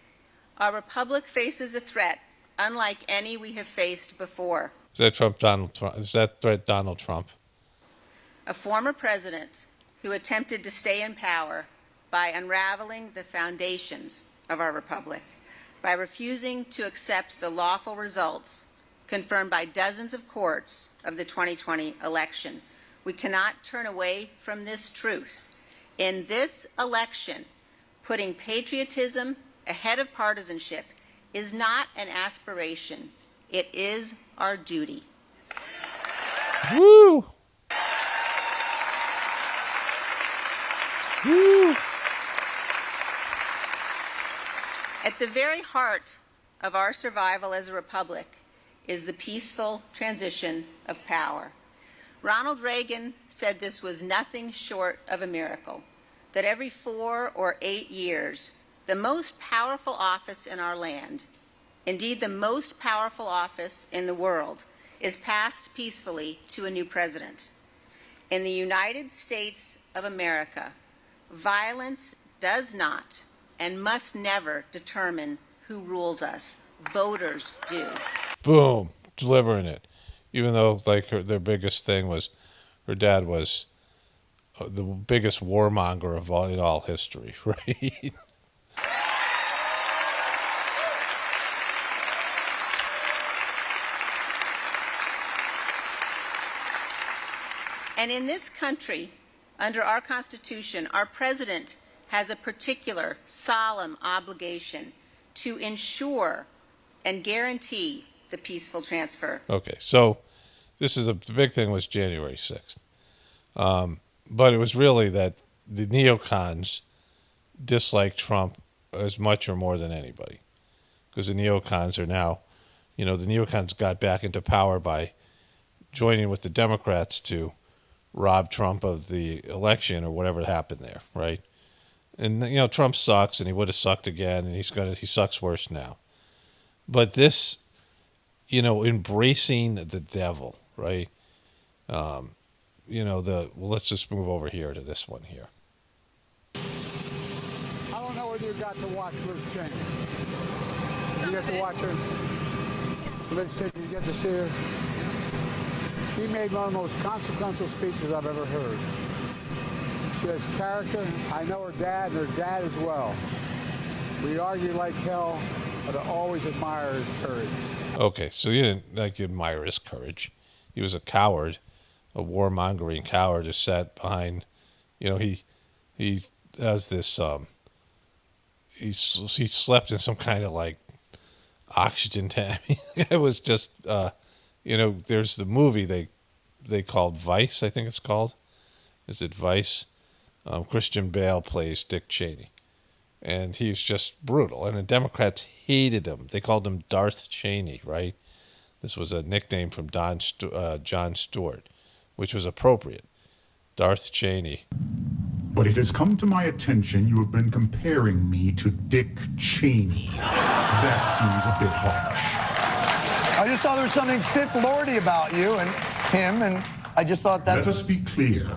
our republic faces a threat unlike any we have faced before. Is that Donald Trump? Is that threat Donald Trump? A former president who attempted to stay in power by unraveling the foundations of our republic, by refusing to accept the lawful results confirmed by dozens of courts of the 2020 election. We cannot turn away from this truth. In this election, putting patriotism ahead of partisanship is not an aspiration. It is our duty. Woo! Woo! At the very heart of our survival as a republic is the peaceful transition of power. Ronald Reagan said this was nothing short of a miracle, that every 4 or 8 years, the most powerful office in our land, indeed the most powerful office in the world, is passed peacefully to a new president. In the United States of America, violence does not and must never determine who rules us. Voters do. Boom, delivering it. Even though, like, their biggest thing was, her dad was the biggest warmonger of all history, right? And in this country, under our Constitution, our president has a particular solemn obligation to ensure and guarantee the peaceful transfer. Okay, so this is the big thing was January 6th. But it was really that the neocons dislike Trump as much or more than anybody. Because the neocons are now, the neocons got back into power by joining with the Democrats to rob Trump of the election or whatever happened there, right? And, Trump sucks and he would have sucked again and he sucks worse now. But this, embracing the devil, right? Let's just move over here to this one here. I don't know whether you got to watch Liz Cheney. You get to watch her? Liz Cheney, you get to see her? She made one of the most consequential speeches I've ever heard. She has character. I know her dad and her dad as well. We argue like hell, but I always admire his courage. Okay, so you didn't admire his courage. He was a coward, a warmongering coward who sat behind, he has this, he slept in some kind of like oxygen tank. It was just, there's the movie they called Vice, I think it's called. Is it Vice? Christian Bale plays Dick Cheney. And he was just brutal. And the Democrats hated him. They called him Darth Cheney, right? This was a nickname from Jon Stewart, which was appropriate. Darth Cheney. But it has come to my attention you have been comparing me to Dick Cheney. That seems a bit harsh. I just thought there was something Sith Lordy about you and him, and I just thought that's... Let us be clear.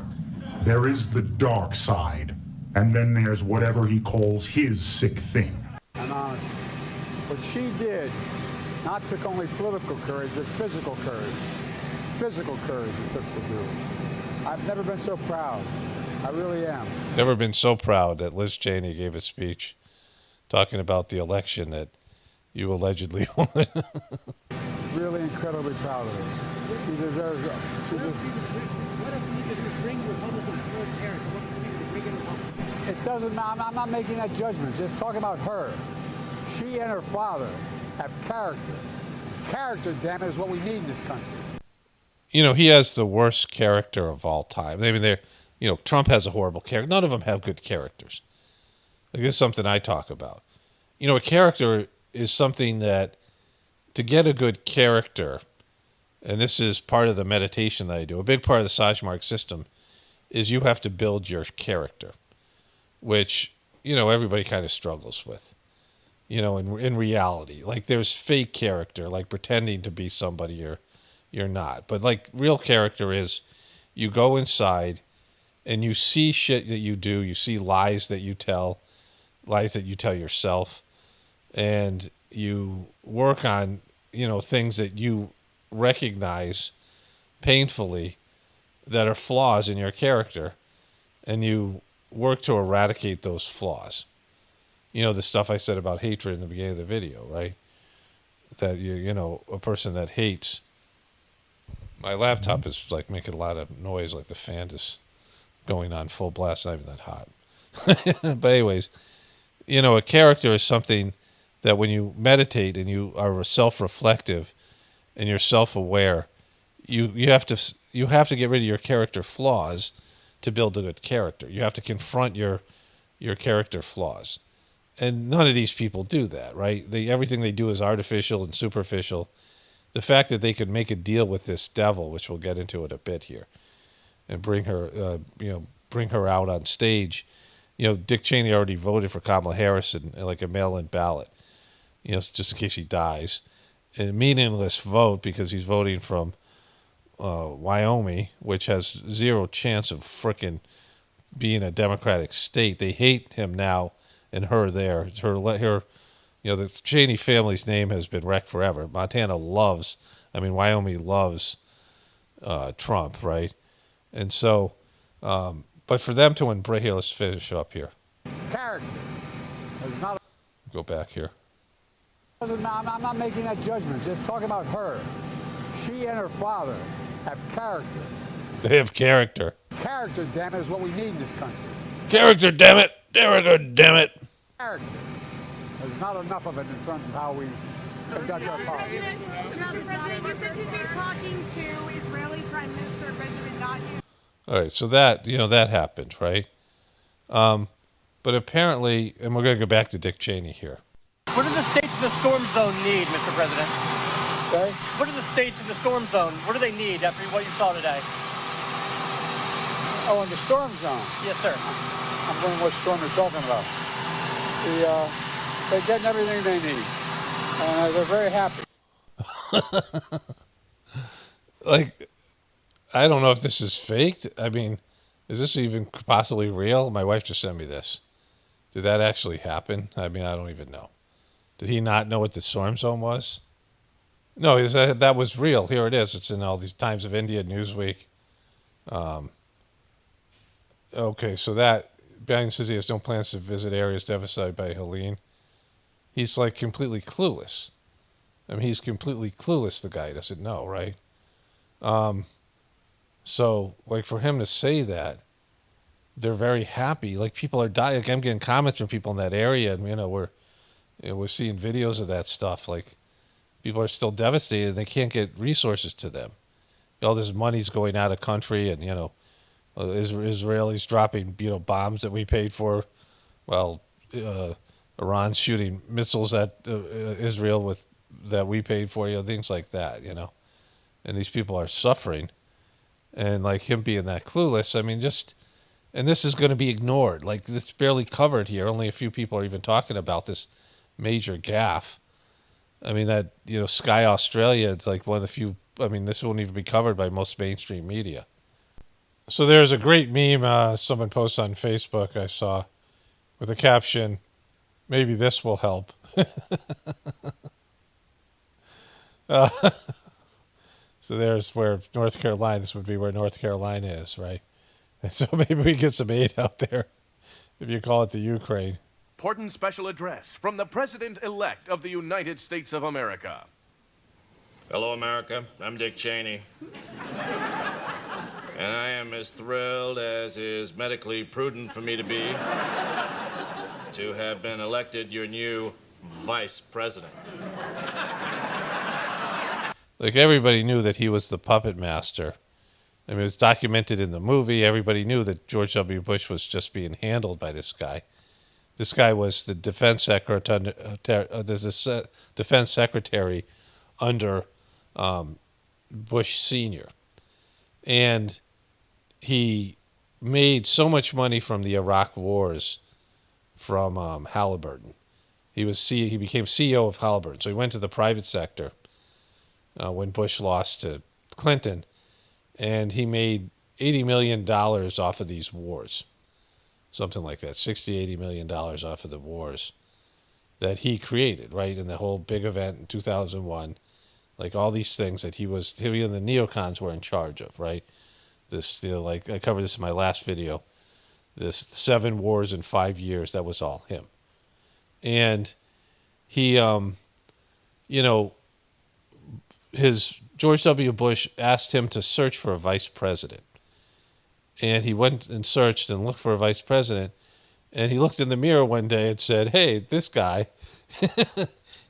There is the dark side, and then there's whatever he calls his sick thing. And honest. What she did not took only political courage, but physical courage. Physical courage it took to do. I've never been so proud. I really am. Never been so proud that Liz Cheney gave a speech talking about the election that you allegedly won. Really incredibly proud of her. She deserves it. What if we just bring Republicans towards Harris? What if we bring it along? It doesn't matter. I'm not making that judgment. Just talking about her. She and her father have character. Character, damn it, is what we need in this country. You know, he has the worst character of all time. I mean, Trump has a horrible character. None of them have good characters. Like, this is something I talk about. You know, a character is something that, to get a good character, and this is part of the meditation that I do, a big part of the Sajmark system is you have to build your character, which, everybody kind of struggles with, in reality. Like, there's fake character, like pretending to be somebody you're not. But, like, real character is you go inside and you see shit that you do, you see lies that you tell yourself, and you work on, things that you recognize painfully that are flaws in your character, and you work to eradicate those flaws. The stuff I said about hatred in the beginning of the video, right? That a person that hates. My laptop is like making a lot of noise, like the fan is going on full blast, not even that hot. But anyways, a character is something that when you meditate and you are self-reflective and you're self-aware, you have to get rid of your character flaws to build a good character. You have to confront your character flaws. And none of these people do that, right? Everything they do is artificial and superficial. The fact that they could make a deal with this devil, which we'll get into in a bit here, and bring her out on stage. Dick Cheney already voted for Kamala Harris in like a mail-in ballot, just in case he dies. A meaningless vote because he's voting from Wyoming, which has zero chance of frickin' being a Democratic state. They hate him now and her there. It's her, the Cheney family's name has been wrecked forever. Wyoming loves Trump, right? And so, but for them to embrace, here, let's finish up here. Character. Go back here. I'm not making that judgment. Just talking about her. She and her father have character. They have character. Character, damn it, is what we need in this country. Character, damn it. Character, damn it. Character. There's not enough of it in terms of how we conduct our politics. Mr. President, you said you've been talking to Israeli Prime Minister Benjamin Netanyahu. All right, so that happened, right? But apparently, and we're going to go back to Dick Cheney here. What do the states in the storm zone need, Mr. President? Okay? What do the states in the storm zone, what do they need after what you saw today? Oh, in the storm zone? Yes, sir. I'm wondering what storm you're talking about. They're getting everything they need. And they're very happy. Like, I don't know if this is faked. I mean, is this even possibly real? My wife just sent me this. Did that actually happen? I mean, I don't even know. Did he not know what the storm zone was? No, that was real. Here it is. It's in all these Times of India, Newsweek. Okay, so that Biden says he has no plans to visit areas devastated by Helene. He's like completely clueless. I mean, he's completely clueless. The guy doesn't know, right? So, like, for him to say that, they're very happy. Like, people are dying. Like, I'm getting comments from people in that area, and we're seeing videos of that stuff. Like, people are still devastated. They can't get resources to them. All this money's going out of country, and Israelis dropping bombs that we paid for. Well, Iran's shooting missiles at Israel with that we paid for, things like that, And these people are suffering, and like him being that clueless, I mean, and this is going to be ignored. Like, this is barely covered here. Only a few people are even talking about this major gaffe. I mean, that, Sky Australia, it's like one of the few, I mean, this won't even be covered by most mainstream media. So there's a great meme someone posted on Facebook I saw with a caption, "Maybe this will help." So there's where North Carolina, this would be where North Carolina is, right? And so maybe we get some aid out there, if you call it the Ukraine. Important special address from the President-elect of the United States of America. Hello, America. I'm Dick Cheney. And I am as thrilled as is medically prudent for me to be to have been elected your new vice president. Like, everybody knew that he was the puppet master. I mean, it was documented in the movie. Everybody knew that George W. Bush was just being handled by this guy. This guy was the defense secretary under Bush Sr. And he made so much money from the Iraq wars from Halliburton. He became CEO of Halliburton. So he went to the private sector when Bush lost to Clinton, and he made $80 million off of these wars. Something like that, $60, $80 million off of the wars that he created, right? In the whole big event in 2001, like all these things that he and the neocons were in charge of, right? Like I covered this in my last video, this 7 wars in 5 years, that was all him. And he, George W. Bush asked him to search for a vice president. And he went and searched and looked for a vice president. And he looked in the mirror one day and said, "Hey, this guy,"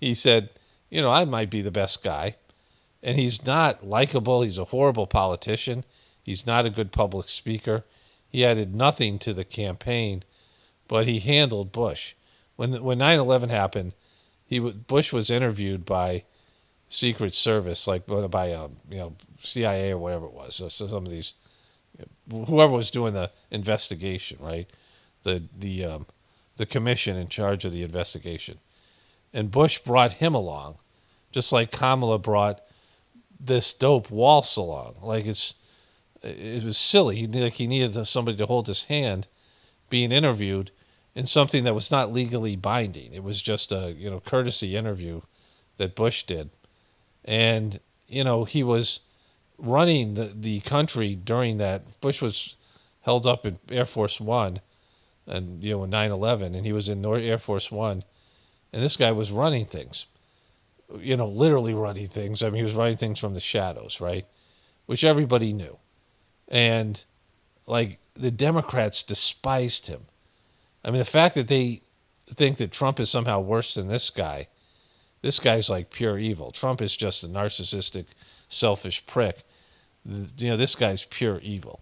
he said, "I might be the best guy." And he's not likable. He's a horrible politician. He's not a good public speaker. He added nothing to the campaign, but he handled Bush. When 9/11 happened, Bush was interviewed by Secret Service, like by CIA or whatever it was. So some of these, whoever was doing the investigation, right? The commission in charge of the investigation, and Bush brought him along, just like Kamala brought this dope Waltz along. Like it was silly. He needed somebody to hold his hand, being interviewed in something that was not legally binding. It was just a courtesy interview that Bush did, and he was running the country during that. Bush was held up in Air Force One, and in 9/11, and he was in Air Force One, and this guy was running things, literally running things. I mean, he was running things from the shadows, right? Which everybody knew, and like the Democrats despised him. I mean, the fact that they think that Trump is somehow worse than this guy. This guy's like pure evil. Trump is just a narcissistic, selfish prick. This guy's pure evil.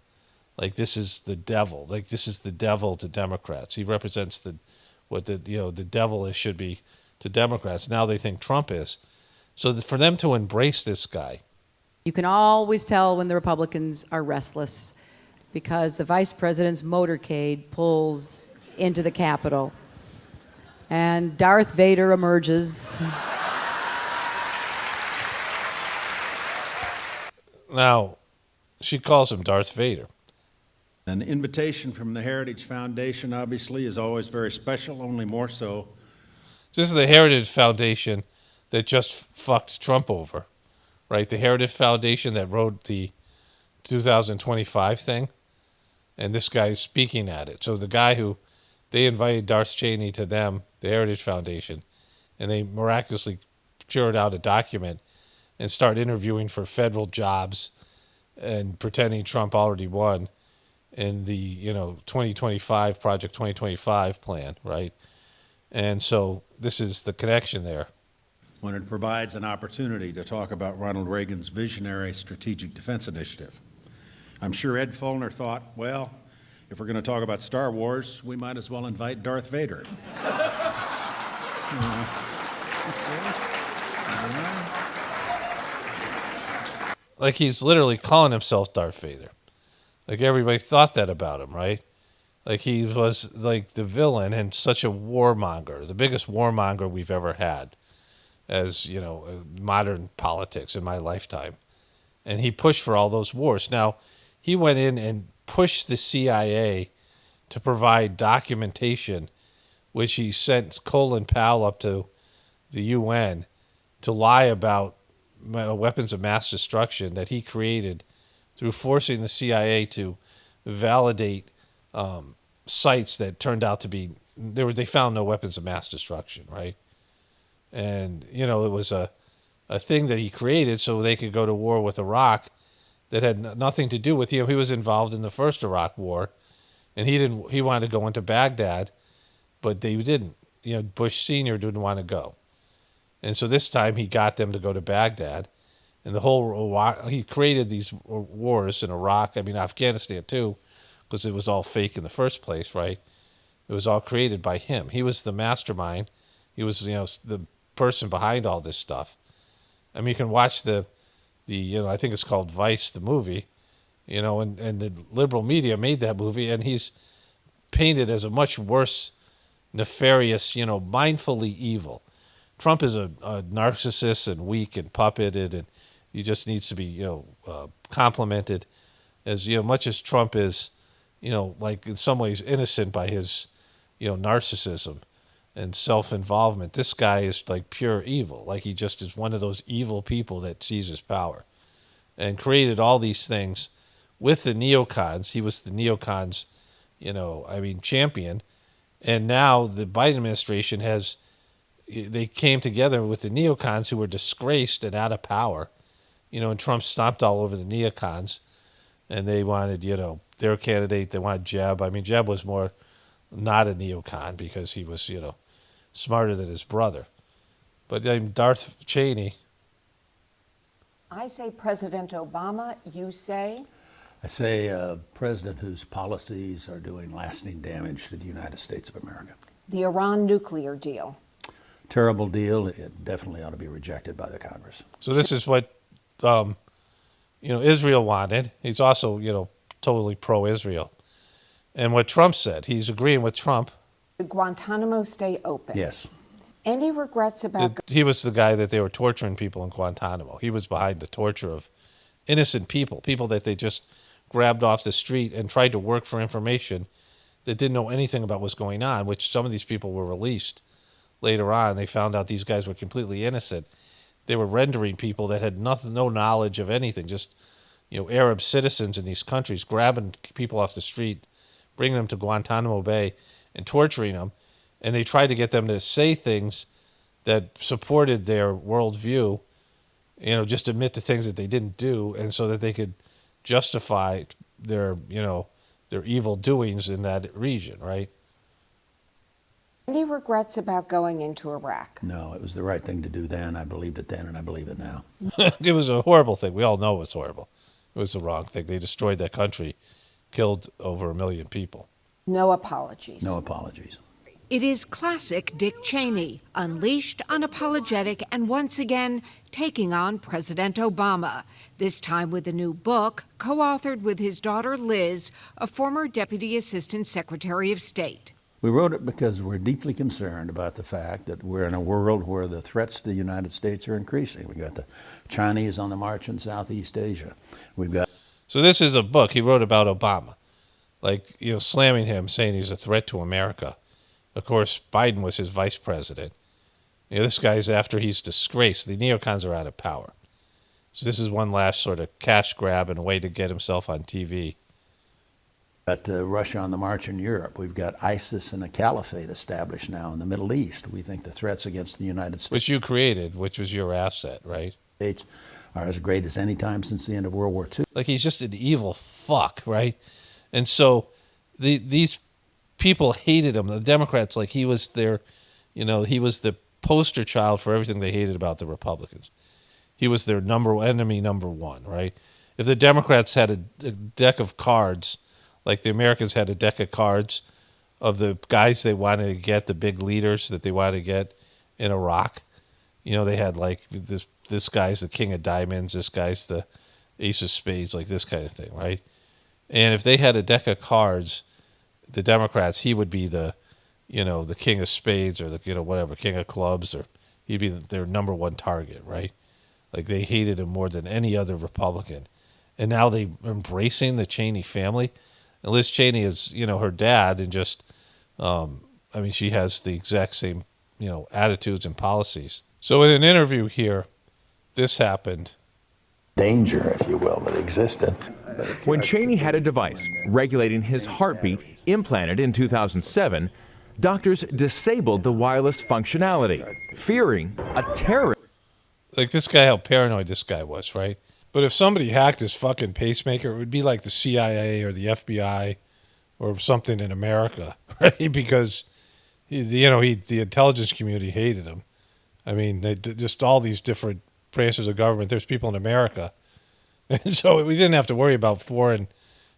Like, this is the devil. Like, this is the devil to Democrats. He represents what the devil should be to Democrats. Now they think Trump is. So for them to embrace this guy. You can always tell when the Republicans are restless because the vice president's motorcade pulls into the Capitol. And Darth Vader emerges. Now, she calls him Darth Vader. An invitation from the Heritage Foundation, obviously, is always very special, only more so. This is the Heritage Foundation that just fucked Trump over, right? The Heritage Foundation that wrote the 2025 thing, and this guy's speaking at it. So the guy they invited Darth Cheney to them, the Heritage Foundation, and they miraculously cured out a document and start interviewing for federal jobs and pretending Trump already won in the 2025 Project 2025 plan, right? And so this is the connection there. When it provides an opportunity to talk about Ronald Reagan's visionary strategic defense initiative. I'm sure Ed Fulner thought, well, If we're going to talk about Star Wars, we might as well invite Darth Vader. Like he's literally calling himself Darth Vader. Like everybody thought that about him, right? Like he was like the villain and such a warmonger, the biggest warmonger we've ever had as, you know, modern politics in my lifetime. And he pushed for all those wars. Now, he went in and pushed the CIA to provide documentation, which he sent Colin Powell up to the UN to lie about weapons of mass destruction that he created through forcing the CIA to validate sites that turned out to be they found no weapons of mass destruction, right? And you know, it was a thing that he created so they could go to war with Iraq that had nothing to do with him. He was involved in the first Iraq war, and he wanted to go into Baghdad, but they didn't. You know, Bush Sr. didn't want to go. And so this time he got them to go to Baghdad, and the whole he created these wars in Iraq. I mean, Afghanistan too, because it was all fake in the first place, right? It was all created by him. He was the mastermind. He was, you know, the person behind all this stuff. I mean, you can watch the you know, I think it's called Vice, the movie, you know, and the liberal media made that movie, and he's painted as a much worse, nefarious, you know, mindfully evil. Trump is a narcissist and weak and puppeted, and he just needs to be, you know, complimented. As, you know, much as Trump is, you know, like in some ways innocent by his, you know, narcissism and self-involvement, this guy is like pure evil. Like he just is one of those evil people that seizes power and created all these things with the neocons. He was the neocons, you know, I mean, champion. And now the Biden administration they came together with the neocons who were disgraced and out of power, you know, and Trump stomped all over the neocons, and they wanted, you know, their candidate. They wanted Jeb. I mean, Jeb was more not a neocon because he was, you know, smarter than his brother. But Darth Cheney. I say President Obama. You say? I say a president whose policies are doing lasting damage to the United States of America. The Iran nuclear deal. Terrible deal. It definitely ought to be rejected by the Congress. So this is what, you know, Israel wanted. He's also, you know, totally pro-Israel. And what Trump said, he's agreeing with Trump. The Guantanamo stay open. Yes. Any regrets about... He was the guy that they were torturing people in Guantanamo. He was behind the torture of innocent people that they just grabbed off the street and tried to work for information that didn't know anything about what's going on, which some of these people were released later on. They found out these guys were completely innocent. They were rendering people that had no knowledge of anything, just, you know, Arab citizens in these countries, grabbing people off the street, bringing them to Guantanamo Bay and torturing them. And they tried to get them to say things that supported their worldview, you know, just admit to things that they didn't do, and so that they could justify their, you know, their evil doings in that region, right? Any regrets about going into Iraq? No, it was the right thing to do then. I believed it then, and I believe it now. It was a horrible thing. We all know it was horrible. It was the wrong thing. They destroyed that country, killed over 1 million people. No apologies. No apologies. It is classic Dick Cheney, unleashed, unapologetic, and once again taking on President Obama, this time with a new book co-authored with his daughter Liz, a former Deputy Assistant Secretary of State. We wrote it because we're deeply concerned about the fact that we're in a world where the threats to the United States are increasing. We've got the Chinese on the march in Southeast Asia. We've got... So this is a book he wrote about Obama, like, you know, slamming him, saying he's a threat to America. Of course, Biden was his vice president. You know, this guy's after he's disgraced. The neocons are out of power. So this is one last sort of cash grab and a way to get himself on TV. We've got Russia on the march in Europe. We've got ISIS and a caliphate established now in the Middle East. We think the threats against the United States... Which you created, which was your asset, right? ...States are as great as any time since the end of World War II. Like, he's just an evil fuck, right? And so these people hated him. The Democrats, like, he was their, you know, he was the poster child for everything they hated about the Republicans. He was their enemy number one, right? If the Democrats had a deck of cards Like the Americans had a deck of cards of the guys they wanted to get, the big leaders that they wanted to get in Iraq. You know, they had like this guy's the king of diamonds, this guy's the ace of spades, like this kind of thing, right? And if they had a deck of cards, the Democrats, he would be the, you know, the king of spades or the, you know, whatever, king of clubs, or he'd be their number one target, right? Like they hated him more than any other Republican. And now they're embracing the Cheney family. And Liz Cheney is, you know, her dad, and just, I mean, she has the exact same, you know, attitudes and policies. So in an interview here, this happened. Danger, if you will, that existed. When Cheney had a device regulating his heartbeat implanted in 2007, doctors disabled the wireless functionality, fearing a terrorist. Like this guy, how paranoid this guy was, right? But if somebody hacked his fucking pacemaker, it would be like the CIA or the FBI or something in America, right? Because, the intelligence community hated him. I mean, just all these different branches of government. There's people in America. And so we didn't have to worry about foreign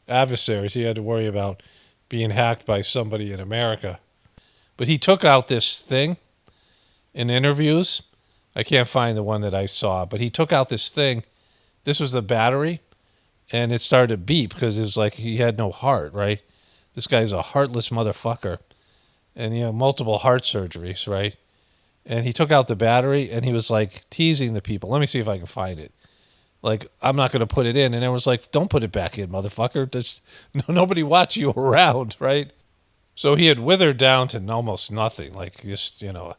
adversaries. He had to worry about being hacked by somebody in America. But he took out this thing in interviews. I can't find the one that I saw, but he took out this thing. This was the battery, and it started to beep because it was like he had no heart, right? This guy's a heartless motherfucker. And, multiple heart surgeries, right? And he took out the battery, and he was, like, teasing the people. Let me see if I can find it. Like, I'm not going to put it in. And everyone's like, don't put it back in, motherfucker. There's nobody watching you around, right? So he had withered down to almost nothing. Like, just, I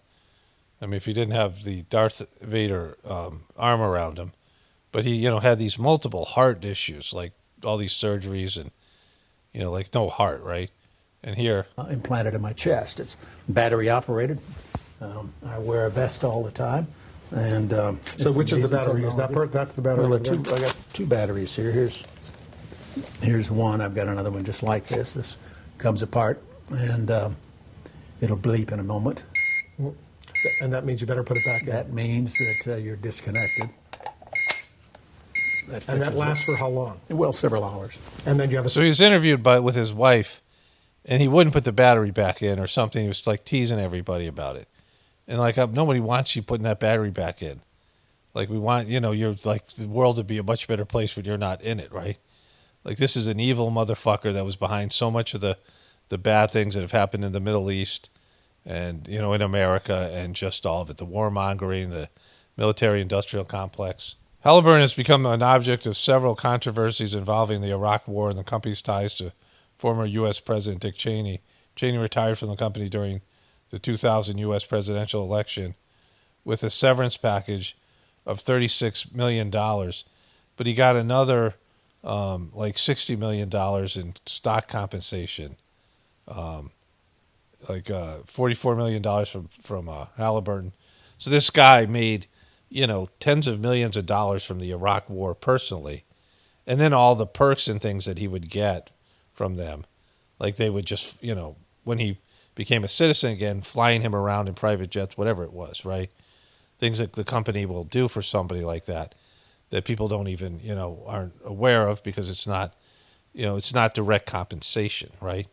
mean, if he didn't have the Darth Vader arm around him. But he, had these multiple heart issues, like all these surgeries and, like no heart, right? And here. Implanted in my chest. It's battery operated. I wear a vest all the time. And so which is the battery? Is that part? That's the battery. Well, I got two batteries here. Here's one. I've got another one just like this. This comes apart, and it'll bleep in a moment. And that means you better put it back in. That means that you're disconnected. And that lasts for how long? Well, several hours. And then you have a. So he was interviewed with his wife, and he wouldn't put the battery back in or something. He was like teasing everybody about it. And like, nobody wants you putting that battery back in. Like, we want, you're like, the world to be a much better place when you're not in it, right? Like, this is an evil motherfucker that was behind so much of the bad things that have happened in the Middle East and, in America, and just all of it. The warmongering, the military-industrial complex. Halliburton has become an object of several controversies involving the Iraq War and the company's ties to former U.S. President Dick Cheney. Cheney retired from the company during the 2000 U.S. presidential election with a severance package of $36 million. But he got another like $60 million in stock compensation, like $44 million from Halliburton. So this guy made, tens of millions of dollars from the Iraq War personally. And then all the perks and things that he would get from them. Like they would just, when he became a citizen again, flying him around in private jets, whatever it was, right? Things that the company will do for somebody like that people don't even, aren't aware of because it's not, it's not direct compensation, right?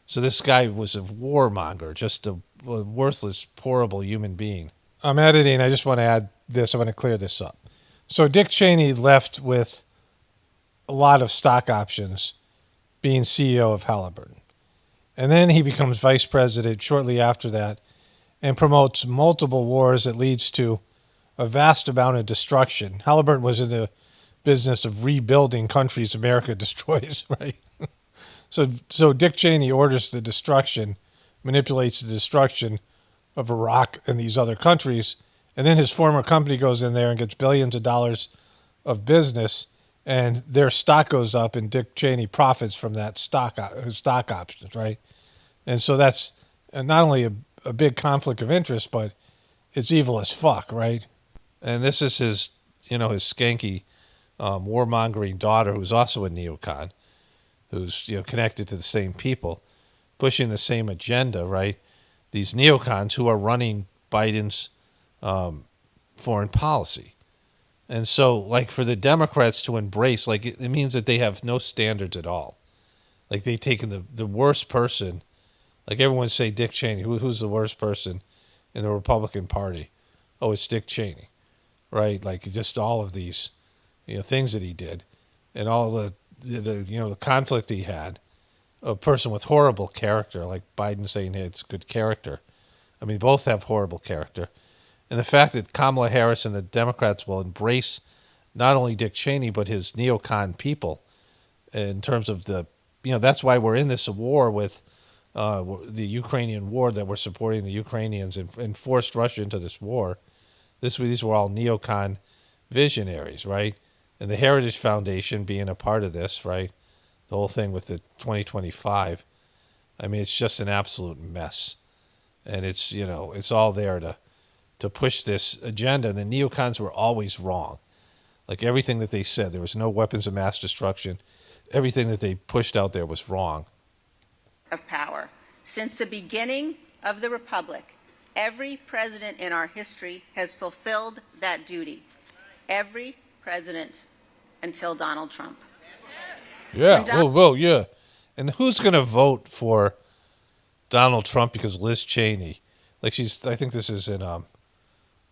So this guy was a warmonger, just a worthless, horrible human being. I'm editing. I just want to add this. I want to clear this up. So Dick Cheney left with a lot of stock options being CEO of Halliburton. And then he becomes vice president shortly after that and promotes multiple wars that leads to a vast amount of destruction. Halliburton was in the business of rebuilding countries America destroys, right? So Dick Cheney orders the destruction, manipulates the destruction of Iraq and these other countries, and then his former company goes in there and gets billions of dollars of business, and their stock goes up, and Dick Cheney profits from that stock options, right? And so that's not only a big conflict of interest, but it's evil as fuck, right? And this is his, his skanky warmongering daughter, who's also a neocon, who's, connected to the same people, pushing the same agenda, right? These neocons who are running Biden's foreign policy. And so, like, for the Democrats to embrace, like, it means that they have no standards at all. Like they've taken the worst person. Like everyone say Dick Cheney. Who's the worst person in the Republican Party? Oh, it's Dick Cheney, right? Like just all of these, things that he did, and all the the conflict he had. A person with horrible character, like Biden saying, hey, it's good character. I mean, both have horrible character. And the fact that Kamala Harris and the Democrats will embrace not only Dick Cheney, but his neocon people in terms of that's why we're in this war with the Ukrainian war, that we're supporting the Ukrainians and forced Russia into this war. These were all neocon visionaries, right? And the Heritage Foundation being a part of this, right? The whole thing with the 2025. I mean, it's just an absolute mess. And it's, it's all there to push this agenda. And the neocons were always wrong. Like everything that they said, there was no weapons of mass destruction. Everything that they pushed out there was wrong. Of power. Since the beginning of the Republic, every president in our history has fulfilled that duty. Every president until Donald Trump. Yeah, whoa, yeah. And who's going to vote for Donald Trump because Liz Cheney, like I think this is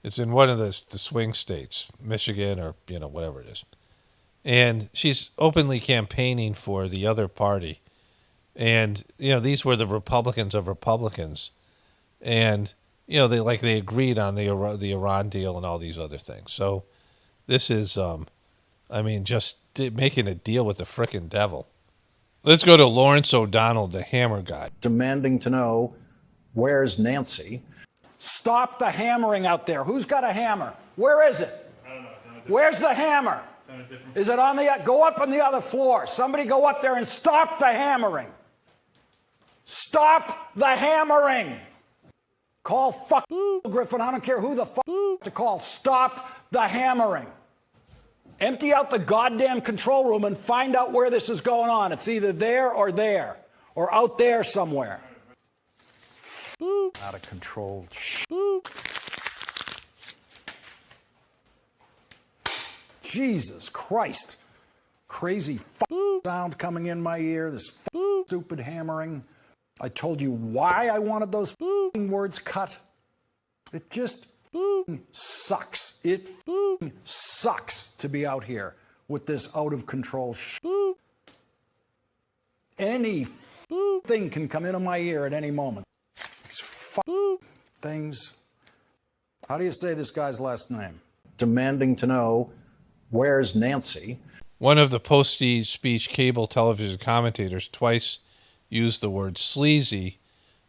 it's in one of the swing states, Michigan or, whatever it is. And she's openly campaigning for the other party. And, these were the Republicans of Republicans. And, they agreed on the Iran deal and all these other things. So this is, just making a deal with the frickin' devil. Let's go to Lawrence O'Donnell, the hammer guy. Demanding to know, where's Nancy? Stop the hammering out there. Who's got a hammer? Where is it? I don't know. Where's the hammer? Is it on go up on the other floor? Somebody go up there and stop the hammering. Stop the hammering. Call Griffin. I don't care who the to call. Stop the hammering. Empty out the goddamn control room and find out where this is going on. It's either there or out there somewhere. Out of control. Jesus Christ. Crazy sound coming in my ear. This stupid hammering. I told you why I wanted those words cut. It just sucks. It sucks to be out here with this out of control Any thing can come into my ear at any moment. These things. How do you say this guy's last name? Demanding to know, where's Nancy? One of the post-speech cable television commentators twice used the word sleazy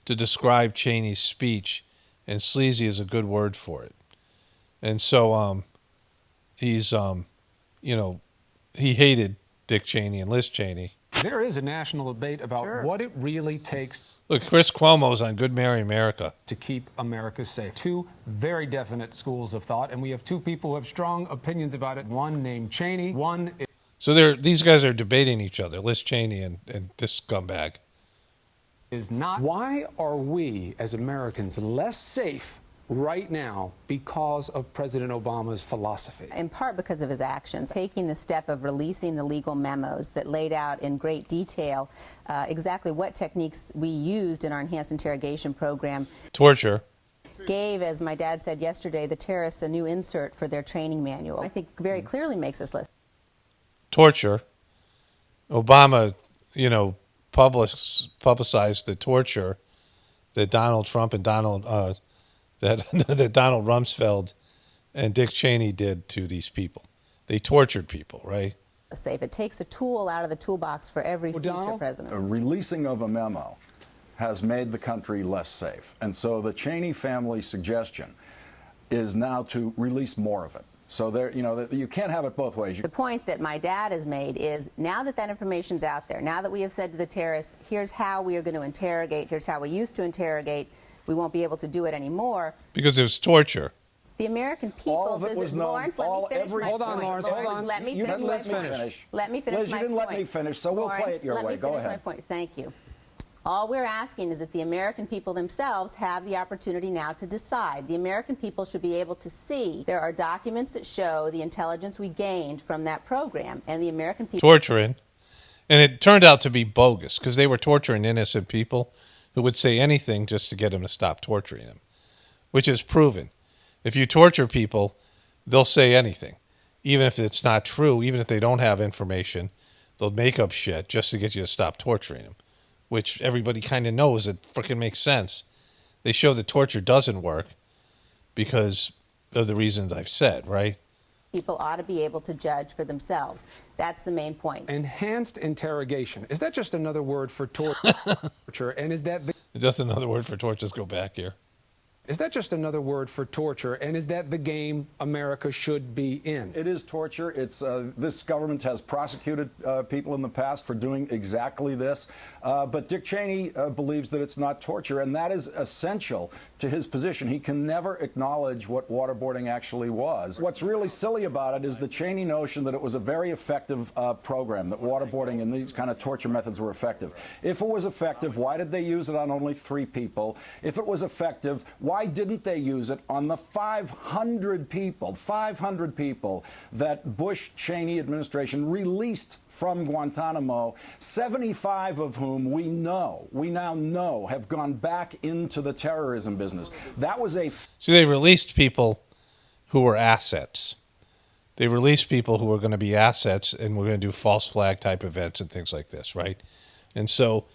to describe Cheney's speech, and sleazy is a good word for it. And so he's, he hated Dick Cheney and Liz Cheney. There is a national debate about what it really takes. Look, Chris Cuomo's on Good Morning America. To keep America safe. Two very definite schools of thought, and we have two people who have strong opinions about it. One named Cheney, one... So these guys are debating each other, Liz Cheney and this scumbag. Is not. Why are we, as Americans, less safe right now because of President Obama's philosophy? In part because of his actions, taking the step of releasing the legal memos that laid out in great detail exactly what techniques we used in our enhanced interrogation program. Torture. Gave, as my dad said yesterday, the terrorists a new insert for their training manual. I think very clearly makes us less. Torture. Obama, publicized the torture that Donald Trump and that Donald Rumsfeld and Dick Cheney did to these people. They tortured people, right? Safe. It takes a tool out of the toolbox for every future president. A releasing of a memo has made the country less safe. And so the Cheney family suggestion is now to release more of it. So there, you can't have it both ways. The point that my dad has made is now that that information's out there, now that we have said to the terrorists, here's how we are going to interrogate, here's how we used to interrogate, we won't be able to do it anymore. Because it was torture. The American people. All of it was known. Lawrence, let me finish my Hold on, Lawrence, hold on. Let me You finish didn't my let me point. finish. Let me finish Liz, my you didn't point. let me finish, so we'll play it your way. Go Let me finish ahead. my point. Thank you. All we're asking is that the American people themselves have the opportunity now to decide. The American people should be able to see there are documents that show the intelligence we gained from that program, and the American people... Torturing. And it turned out to be bogus because they were torturing innocent people who would say anything just to get them to stop torturing them, which is proven. If you torture people, they'll say anything, even if it's not true, even if they don't have information, they'll make up shit just to get you to stop torturing them, which everybody kind of knows it freaking makes sense. They show that torture doesn't work because of the reasons I've said, right? People ought to be able to judge for themselves. That's the main point. Enhanced interrogation. Is that just another word for torture? And is that just another word for torture? Just go back here. Is that just another word for torture? And is that the game America should be in? It is torture. It's this government has prosecuted people in the past for doing exactly this. But Dick Cheney believes that it's not torture, and that is essential to his position. He can never acknowledge what waterboarding actually was. What's really silly about it is the Cheney notion that it was a very effective program, that waterboarding and these kind of torture methods were effective. If it was effective, why did they use it on only 3 people? If it was effective, why didn't they use it on the 500 people that Bush-Cheney administration released from Guantanamo, 75 of whom we now know, have gone back into the terrorism business? That was a... See, they released people who were assets. They released people who were going to be assets and were going to do false flag type events and things like this, right? And so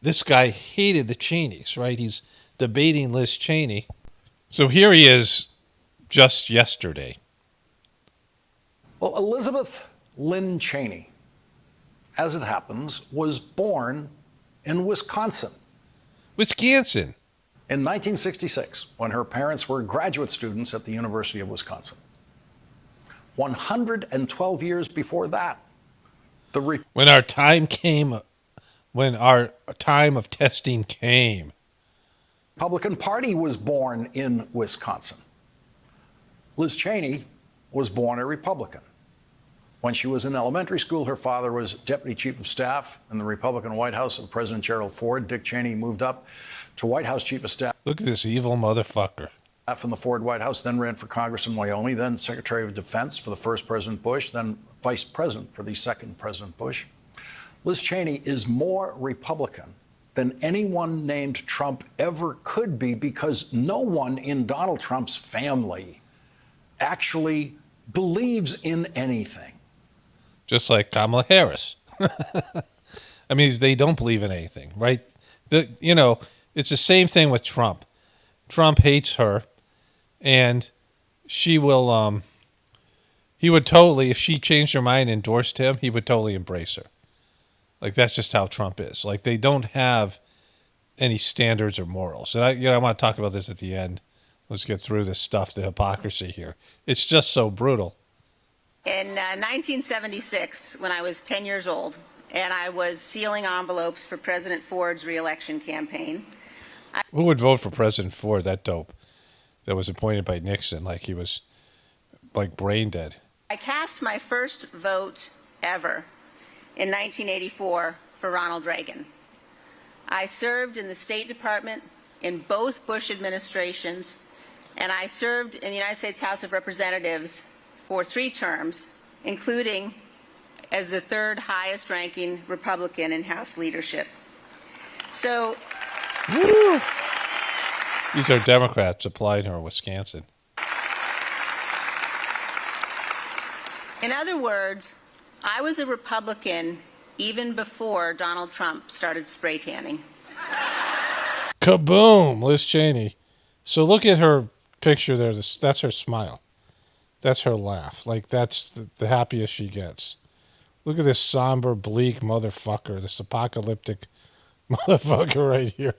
this guy hated the Cheneys, right? He's debating Liz Cheney. So here he is just yesterday. Well, Elizabeth Lynn Cheney, as it happens, was born in Wisconsin. Wisconsin. In 1966, when her parents were graduate students at the University of Wisconsin. 112 years before that, when our time came, when our time of testing came, Republican Party was born in Wisconsin. Liz Cheney was born a Republican. When she was in elementary school, her father was Deputy Chief of Staff in the Republican White House of President Gerald Ford. Dick Cheney moved up to White House Chief of Staff. Look at this evil motherfucker. In the Ford White House, then ran for Congress in Wyoming, then Secretary of Defense for the first President Bush, then Vice President for the second President Bush. Liz Cheney is more Republican than anyone named Trump ever could be, because no one in Donald Trump's family actually believes in anything. Just like Kamala Harris. I mean, they don't believe in anything, right? It's the same thing with Trump. Trump hates her, and she will, he would totally, if she changed her mind and endorsed him, he would totally embrace her. Like, that's just how Trump is. Like, they don't have any standards or morals. And I want to talk about this at the end. Let's get through this stuff, the hypocrisy here. It's just so brutal. In 1976, when I was 10 years old, and I was sealing envelopes for President Ford's re-election campaign. Who would vote for President Ford, that dope, that was appointed by Nixon, like he was, like, brain dead? I cast my first vote ever in 1984 for Ronald Reagan. I served in the State Department in both Bush administrations, and I served in the United States House of Representatives for 3 terms, including as the 3rd highest ranking Republican in House leadership. So, woo! These are Democrats applying her in Wisconsin. In other words, I was a Republican even before Donald Trump started spray tanning. Kaboom, Liz Cheney. So look at her picture there. That's her smile. That's her laugh. Like, that's the happiest she gets. Look at this somber, bleak motherfucker, this apocalyptic motherfucker right here.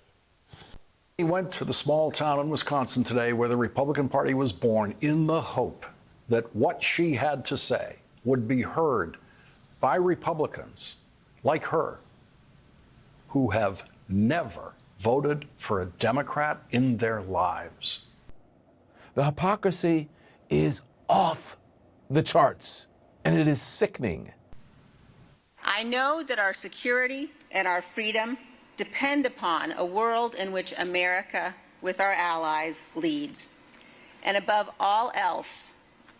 He went to the small town in Wisconsin today where the Republican Party was born, in the hope that what she had to say would be heard by Republicans like her, who have never voted for a Democrat in their lives. The hypocrisy is off the charts, and it is sickening. I know that our security and our freedom depend upon a world in which America, with our allies, leads. And above all else,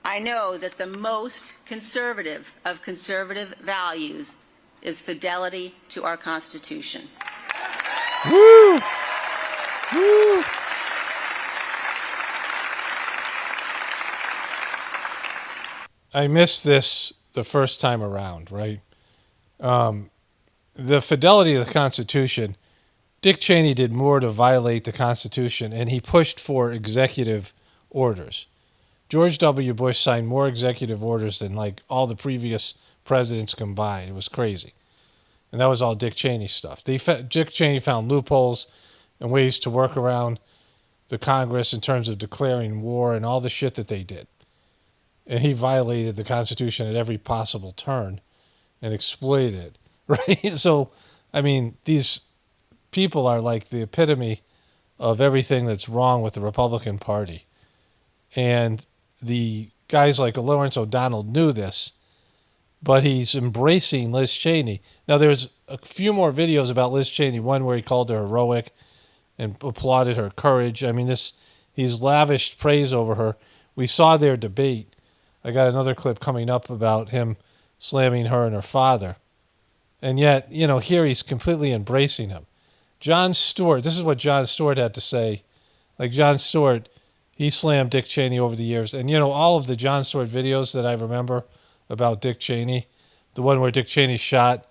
I know that the most conservative of conservative values is fidelity to our Constitution. Woo! Woo! I missed this the first time around, right? The fidelity of the Constitution, Dick Cheney did more to violate the Constitution, and he pushed for executive orders. George W. Bush signed more executive orders than like all the previous presidents combined. It was crazy. And that was all Dick Cheney stuff. Dick Cheney found loopholes and ways to work around the Congress in terms of declaring war and all the shit that they did. And he violated the Constitution at every possible turn and exploited it, right? So, I mean, these people are like the epitome of everything that's wrong with the Republican Party. And the guys like Lawrence O'Donnell knew this, but he's embracing Liz Cheney. Now, there's a few more videos about Liz Cheney, one where he called her heroic and applauded her courage. I mean, he's lavished praise over her. We saw their debate. I got another clip coming up about him slamming her and her father. And yet, you know, here he's completely embracing him. Jon Stewart, this is what Jon Stewart had to say. Like Jon Stewart, he slammed Dick Cheney over the years. And, you know, all of the Jon Stewart videos that I remember about Dick Cheney, the one where Dick Cheney shot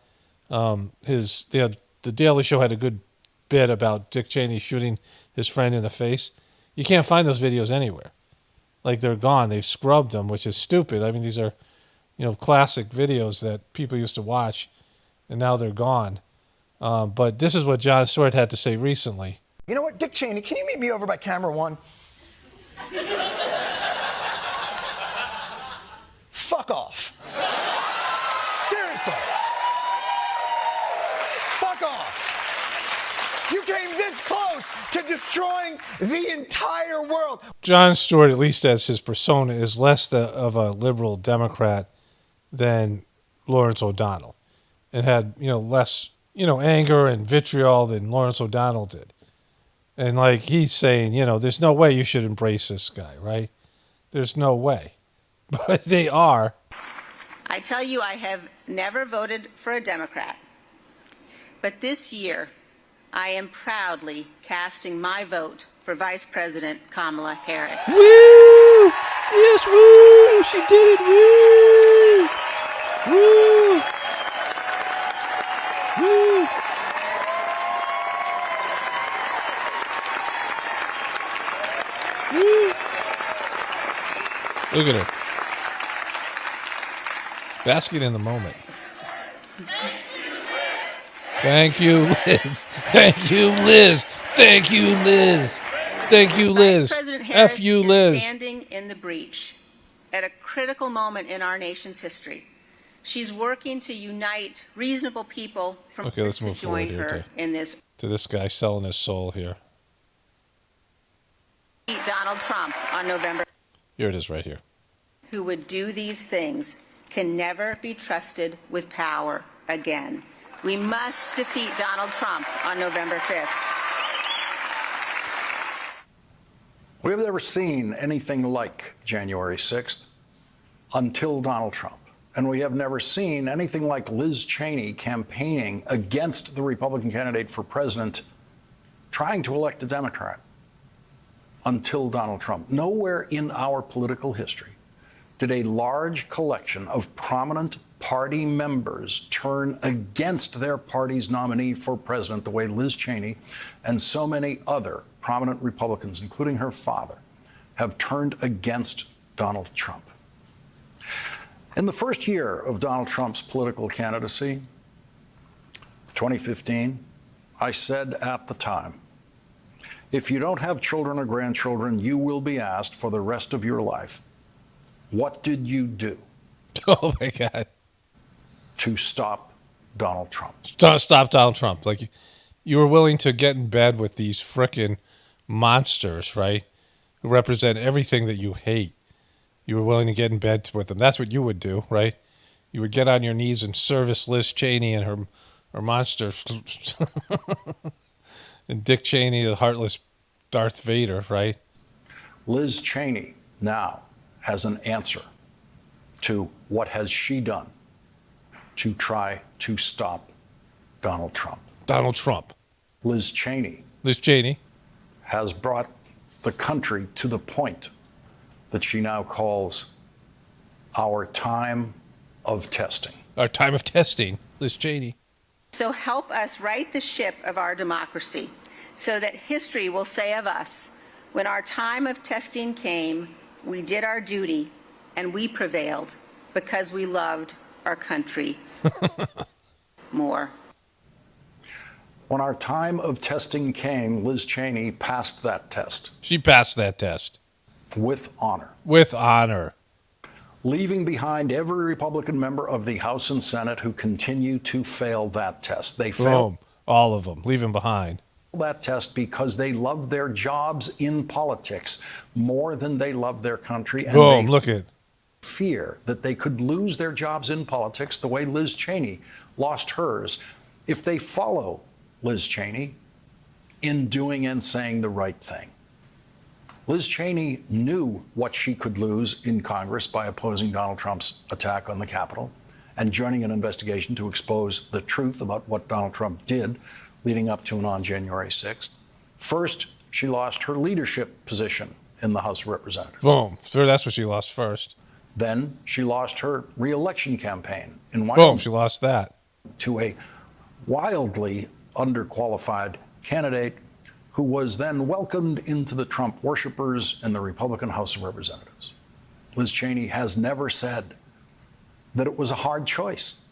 the Daily Show had a good bit about Dick Cheney shooting his friend in the face. You can't find those videos anywhere. Like, they're gone. They've scrubbed them, which is stupid. I mean, these are, you know, classic videos that people used to watch, and now they're gone. But this is what Jon Stewart had to say recently. You know what, Dick Cheney, can you meet me over by camera 1? Fuck off. Seriously. Fuck off. You came this close to destroying the entire world. Jon Stewart, at least as his persona, is less of a liberal Democrat than Lawrence O'Donnell, and had, you know, less, you know, anger and vitriol than Lawrence O'Donnell did. And like he's saying, you know, there's no way you should embrace this guy, right? There's no way. But they are. I tell you, I have never voted for a Democrat. But this year, I am proudly casting my vote for Vice President Kamala Harris. Woo! Yes, woo! She did it, woo! Woo! Woo! Woo! Look at her. Basking in the moment. Thank you, Liz. Thank you, Liz. Thank you, Liz. Thank you, Liz. Vice President Harris F you, Liz. is standing in the breach at a critical moment in our nation's history. She's working to unite reasonable people from Okay, let's move to forward join here her in this. to this guy selling his soul here. Donald Trump on November. Here it is right here. Who would do these things can never be trusted with power again. We must defeat Donald Trump on November 5th. We have never seen anything like January 6th until Donald Trump. And we have never seen anything like Liz Cheney campaigning against the Republican candidate for president, trying to elect a Democrat, until Donald Trump. Nowhere in our political history did a large collection of prominent party members turn against their party's nominee for president the way Liz Cheney and so many other prominent Republicans, including her father, have turned against Donald Trump. In the first year of Donald Trump's political candidacy, 2015, I said at the time, if you don't have children or grandchildren, you will be asked for the rest of your life, what did you do? Oh, my God. To stop Donald Trump. Stop Donald Trump. Like, you were willing to get in bed with these frickin' monsters, right? Who represent everything that you hate. You were willing to get in bed with them. That's what you would do, right? You would get on your knees and service Liz Cheney and her monsters. And Dick Cheney, the heartless Darth Vader, right? Liz Cheney now has an answer to what has she done to try to stop Donald Trump. Donald Trump. Liz Cheney. Liz Cheney has brought the country to the point that she now calls our time of testing. Our time of testing, Liz Cheney. So help us right the ship of our democracy so that history will say of us, when our time of testing came, we did our duty and we prevailed because we loved our country more. When our time of testing came, Liz Cheney passed that test. She passed that test. With honor. With honor. Leaving behind every Republican member of the House and Senate who continue to fail that test. They failed. All of them. Leave them behind. That test because they love their jobs in politics more than they love their country. And Boom, look at fear that they could lose their jobs in politics the way Liz Cheney lost hers if they follow Liz Cheney in doing and saying the right thing. Liz Cheney knew what she could lose in Congress by opposing Donald Trump's attack on the Capitol and joining an investigation to expose the truth about what Donald Trump did leading up to and on January 6th. First, she lost her leadership position in the House of Representatives. Boom. So that's what she lost first. Then she lost her re-election campaign in Wyoming. Boom, she lost that. To a wildly underqualified candidate who was then welcomed into the Trump worshipers in the Republican House of Representatives. Liz Cheney has never said that it was a hard choice.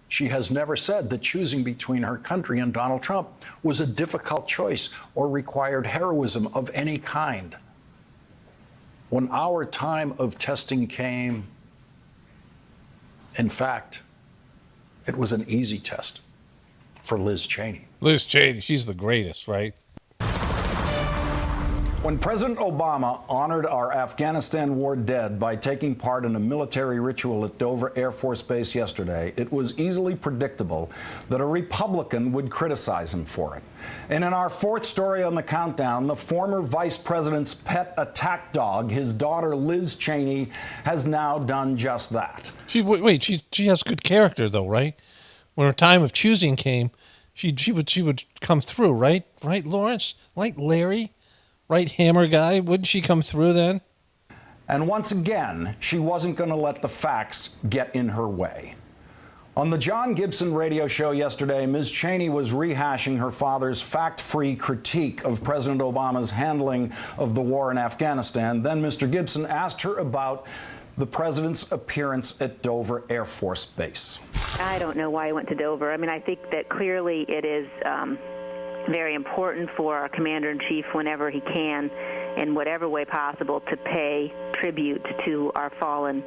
She has never said that choosing between her country and Donald Trump was a difficult choice or required heroism of any kind. When our time of testing came, in fact, it was an easy test for Liz Cheney. Liz Cheney, she's the greatest, right? When President Obama honored our Afghanistan war dead by taking part in a military ritual at Dover Air Force Base yesterday, it was easily predictable that a Republican would criticize him for it. And in our fourth story on the countdown, the former vice president's pet attack dog, his daughter Liz Cheney, has now done just that. She has good character though, right? When her time of choosing came, she would come through, right? Right, Lawrence? Like Larry? Right, hammer guy? Wouldn't she come through then? And once again, she wasn't going to let the facts get in her way. On the John Gibson radio show yesterday, Ms. Cheney was rehashing her father's fact-free critique of President Obama's handling of the war in Afghanistan. Then Mr. Gibson asked her about the president's appearance at Dover Air Force Base. I don't know why he went to Dover. I mean, I think that clearly it is very important for our commander-in-chief whenever he can, in whatever way possible, to pay tribute to our fallen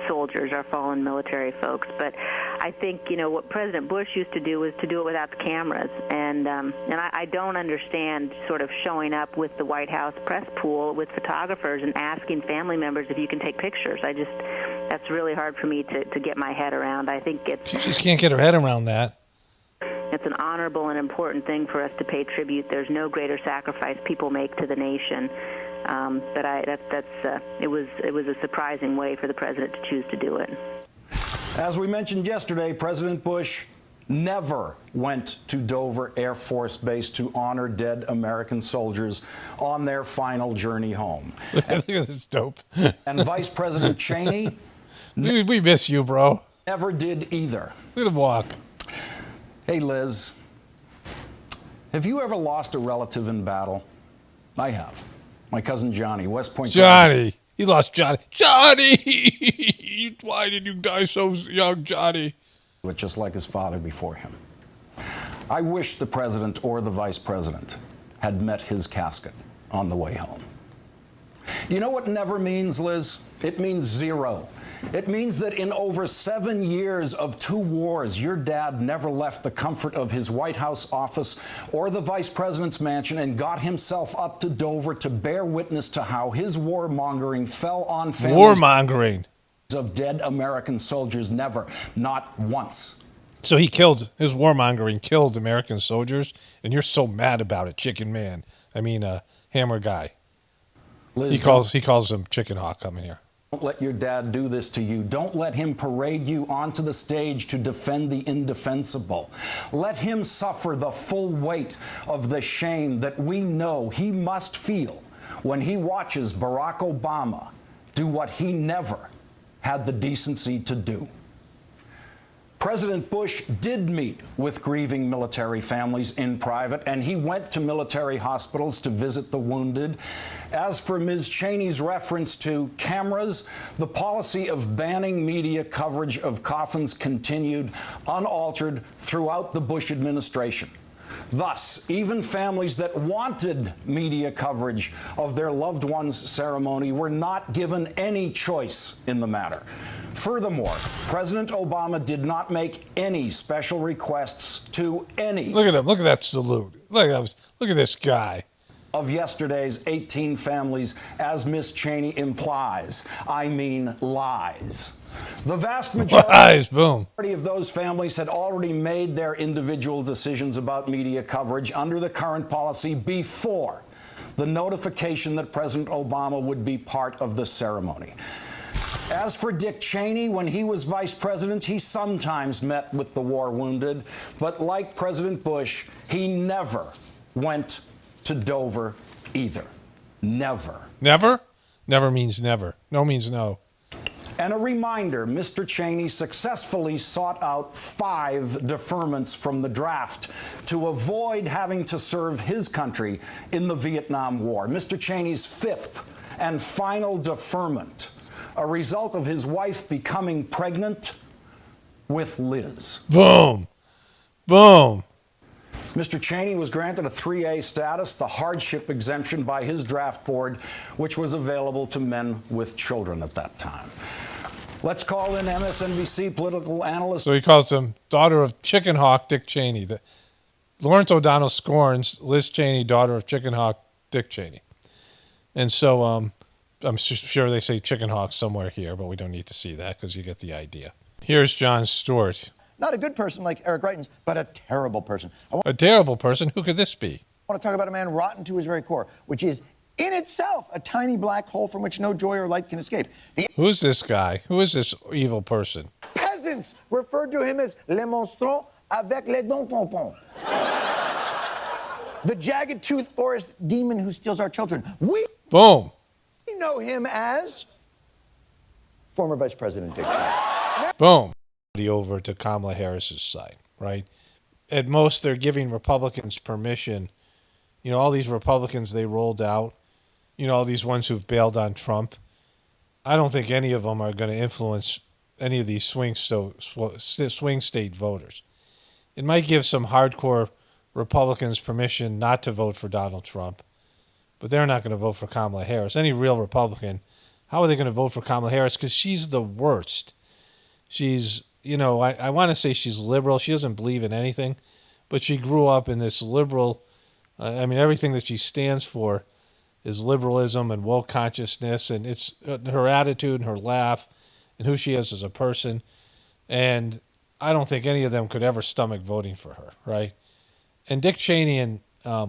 soldiers, our fallen military folks. But I think, you know, what President Bush used to do was to do it without the cameras. And I don't understand sort of showing up with the White House press pool with photographers and asking family members if you can take pictures. That's really hard for me to get my head around. I think She just can't get her head around that. It's an honorable and important thing for us to pay tribute. There's no greater sacrifice people make to the nation. But it was a surprising way for the president to choose to do it. As we mentioned yesterday, President Bush never went to Dover Air Force Base to honor dead American soldiers on their final journey home. Look at this dope. And Vice President Cheney, we miss you, bro. Never did either. Look at him walk. Hey, Liz, have you ever lost a relative in battle? I have. My cousin Johnny, West Point. Johnny. He lost Johnny. Johnny! Why did you die so young, Johnny? But just like his father before him. I wish the president or the vice president had met his casket on the way home. You know what never means, Liz? It means zero. It means that in over 7 years of 2 wars, your dad never left the comfort of his White House office or the vice president's mansion and got himself up to Dover to bear witness to how his warmongering fell on families of dead American soldiers. Never, not once. So his warmongering killed American soldiers, and you're so mad about it, chicken man. I mean, hammer guy. Liz, he calls him Chicken Hawk coming here. Don't let your dad do this to you. Don't let him parade you onto the stage to defend the indefensible. Let him suffer the full weight of the shame that we know he must feel when he watches Barack Obama do what he never had the decency to do. President Bush did meet with grieving military families in private, and he went to military hospitals to visit the wounded. As for Ms. Cheney's reference to cameras, the policy of banning media coverage of coffins continued unaltered throughout the Bush administration. Thus, even families that wanted media coverage of their loved one's ceremony were not given any choice in the matter. Furthermore, President Obama did not make any special requests to any. Look at him. Look at that salute. Look at this guy. Of yesterday's 18 families, as Miss Cheney implies. I mean, lies. The vast majority of those families had already made their individual decisions about media coverage under the current policy before the notification that President Obama would be part of the ceremony. As for Dick Cheney, when he was vice president, he sometimes met with the war wounded, but like President Bush, he never went to Dover either. Never. Never? Never means never. No means no. And a reminder, Mr. Cheney successfully sought out 5 deferments from the draft to avoid having to serve his country in the Vietnam War. Mr. Cheney's 5th and final deferment, a result of his wife becoming pregnant with Liz. Boom. Boom. Mr. Cheney was granted a 3A status, the hardship exemption by his draft board, which was available to men with children at that time. Let's call in MSNBC political analyst. So he calls him daughter of Chicken Hawk Dick Cheney. Lawrence O'Donnell scorns Liz Cheney, daughter of Chicken Hawk Dick Cheney. And so I'm sure they say Chicken Hawk somewhere here, but we don't need to see that because you get the idea. Here's Jon Stewart. Not a good person like Eric Greitens, but a terrible person. A terrible person? Who could this be? I want to talk about a man rotten to his very core, which is in itself a tiny black hole from which no joy or light can escape. Who's this guy? Who is this evil person? Peasants referred to him as les monstrons avec les dents fonfonds. The jagged tooth forest demon who steals our children. Boom. We know him as former Vice President Dick Cheney. Boom. Over to Kamala Harris's side, right? At most, they're giving Republicans permission. You know, all these Republicans they rolled out, you know, all these ones who've bailed on Trump. I don't think any of them are going to influence any of these swing state voters. It might give some hardcore Republicans permission not to vote for Donald Trump, but they're not going to vote for Kamala Harris. Any real Republican, how are they going to vote for Kamala Harris? Because she's the worst. She's, you know, I want to say she's liberal. She doesn't believe in anything, but she grew up in this liberal, I mean, everything that she stands for is liberalism and woke consciousness, and it's her attitude and her laugh and who she is as a person. And I don't think any of them could ever stomach voting for her, right? And Dick Cheney and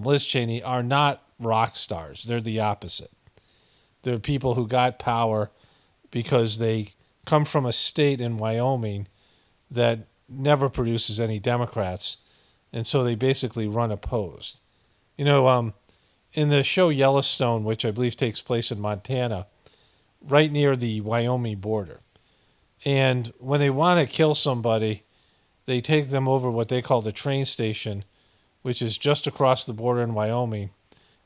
Liz Cheney are not rock stars. They're the opposite. They're people who got power because they come from a state in Wyoming that never produces any Democrats, and so they basically run opposed. You know, in the show Yellowstone, which I believe takes place in Montana, right near the Wyoming border, and when they want to kill somebody, they take them over what they call the train station, which is just across the border in Wyoming,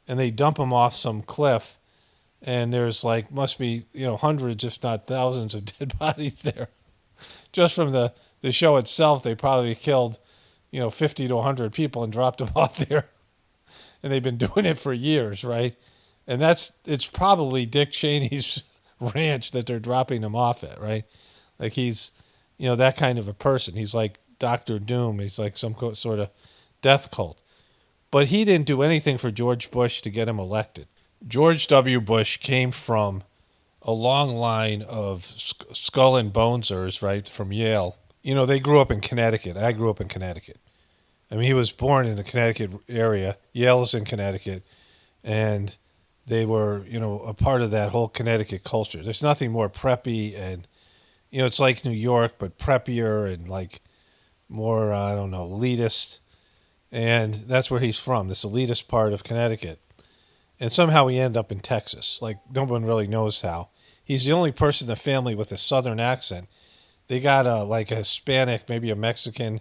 and they dump them off some cliff, and there's like, must be, you know, hundreds, if not thousands of dead bodies there. Just from the show itself, they probably killed, you know, 50 to 100 people and dropped them off there. And they've been doing it for years, right? And it's probably Dick Cheney's ranch that they're dropping them off at, right? Like he's, you know, that kind of a person. He's like Dr. Doom. He's like some sort of death cult. But he didn't do anything for George Bush to get him elected. George W. Bush came from a long line of skull and bonesers, right, from Yale. You know, they grew up in Connecticut. I grew up in Connecticut. I mean, he was born in the Connecticut area. Yale's in Connecticut. And they were, a part of that whole Connecticut culture. There's nothing more preppy and, it's like New York, but preppier and like more, I don't know, elitist. And that's where he's from, this elitist part of Connecticut. And somehow he ended up in Texas. Like, no one really knows how. He's the only person in the family with a southern accent. They got like a Hispanic, maybe a Mexican,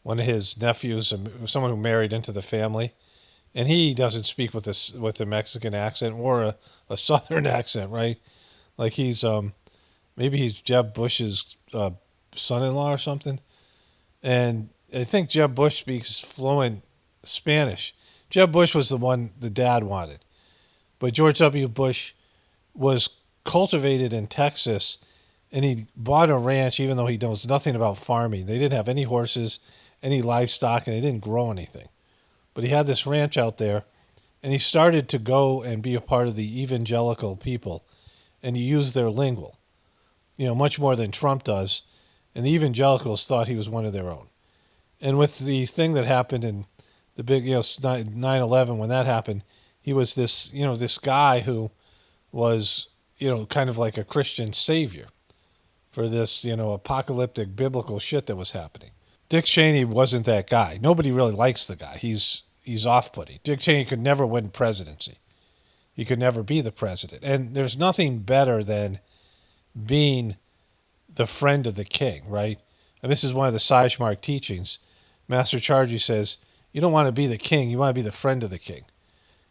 one of his nephews, someone who married into the family. And he doesn't speak with a Mexican accent or a southern accent, right? Like maybe he's Jeb Bush's son-in-law or something. And I think Jeb Bush speaks fluent Spanish. Jeb Bush was the one the dad wanted. But George W. Bush was cultivated in Texas, and he bought a ranch even though he knows nothing about farming. They didn't have any horses, any livestock, and they didn't grow anything. But he had this ranch out there, and he started to go and be a part of the evangelical people, and he used their lingual, much more than Trump does. And the evangelicals thought he was one of their own. And with the thing that happened in the big, 9/11, when that happened, he was this, this guy who was, kind of like a Christian savior for this, apocalyptic biblical shit that was happening. Dick Cheney wasn't that guy. Nobody really likes the guy. He's off-putting. Dick Cheney could never win presidency. He could never be the president. And there's nothing better than being the friend of the king, right? And this is one of the Sajmark teachings. Master Charji says, you don't want to be the king, you want to be the friend of the king.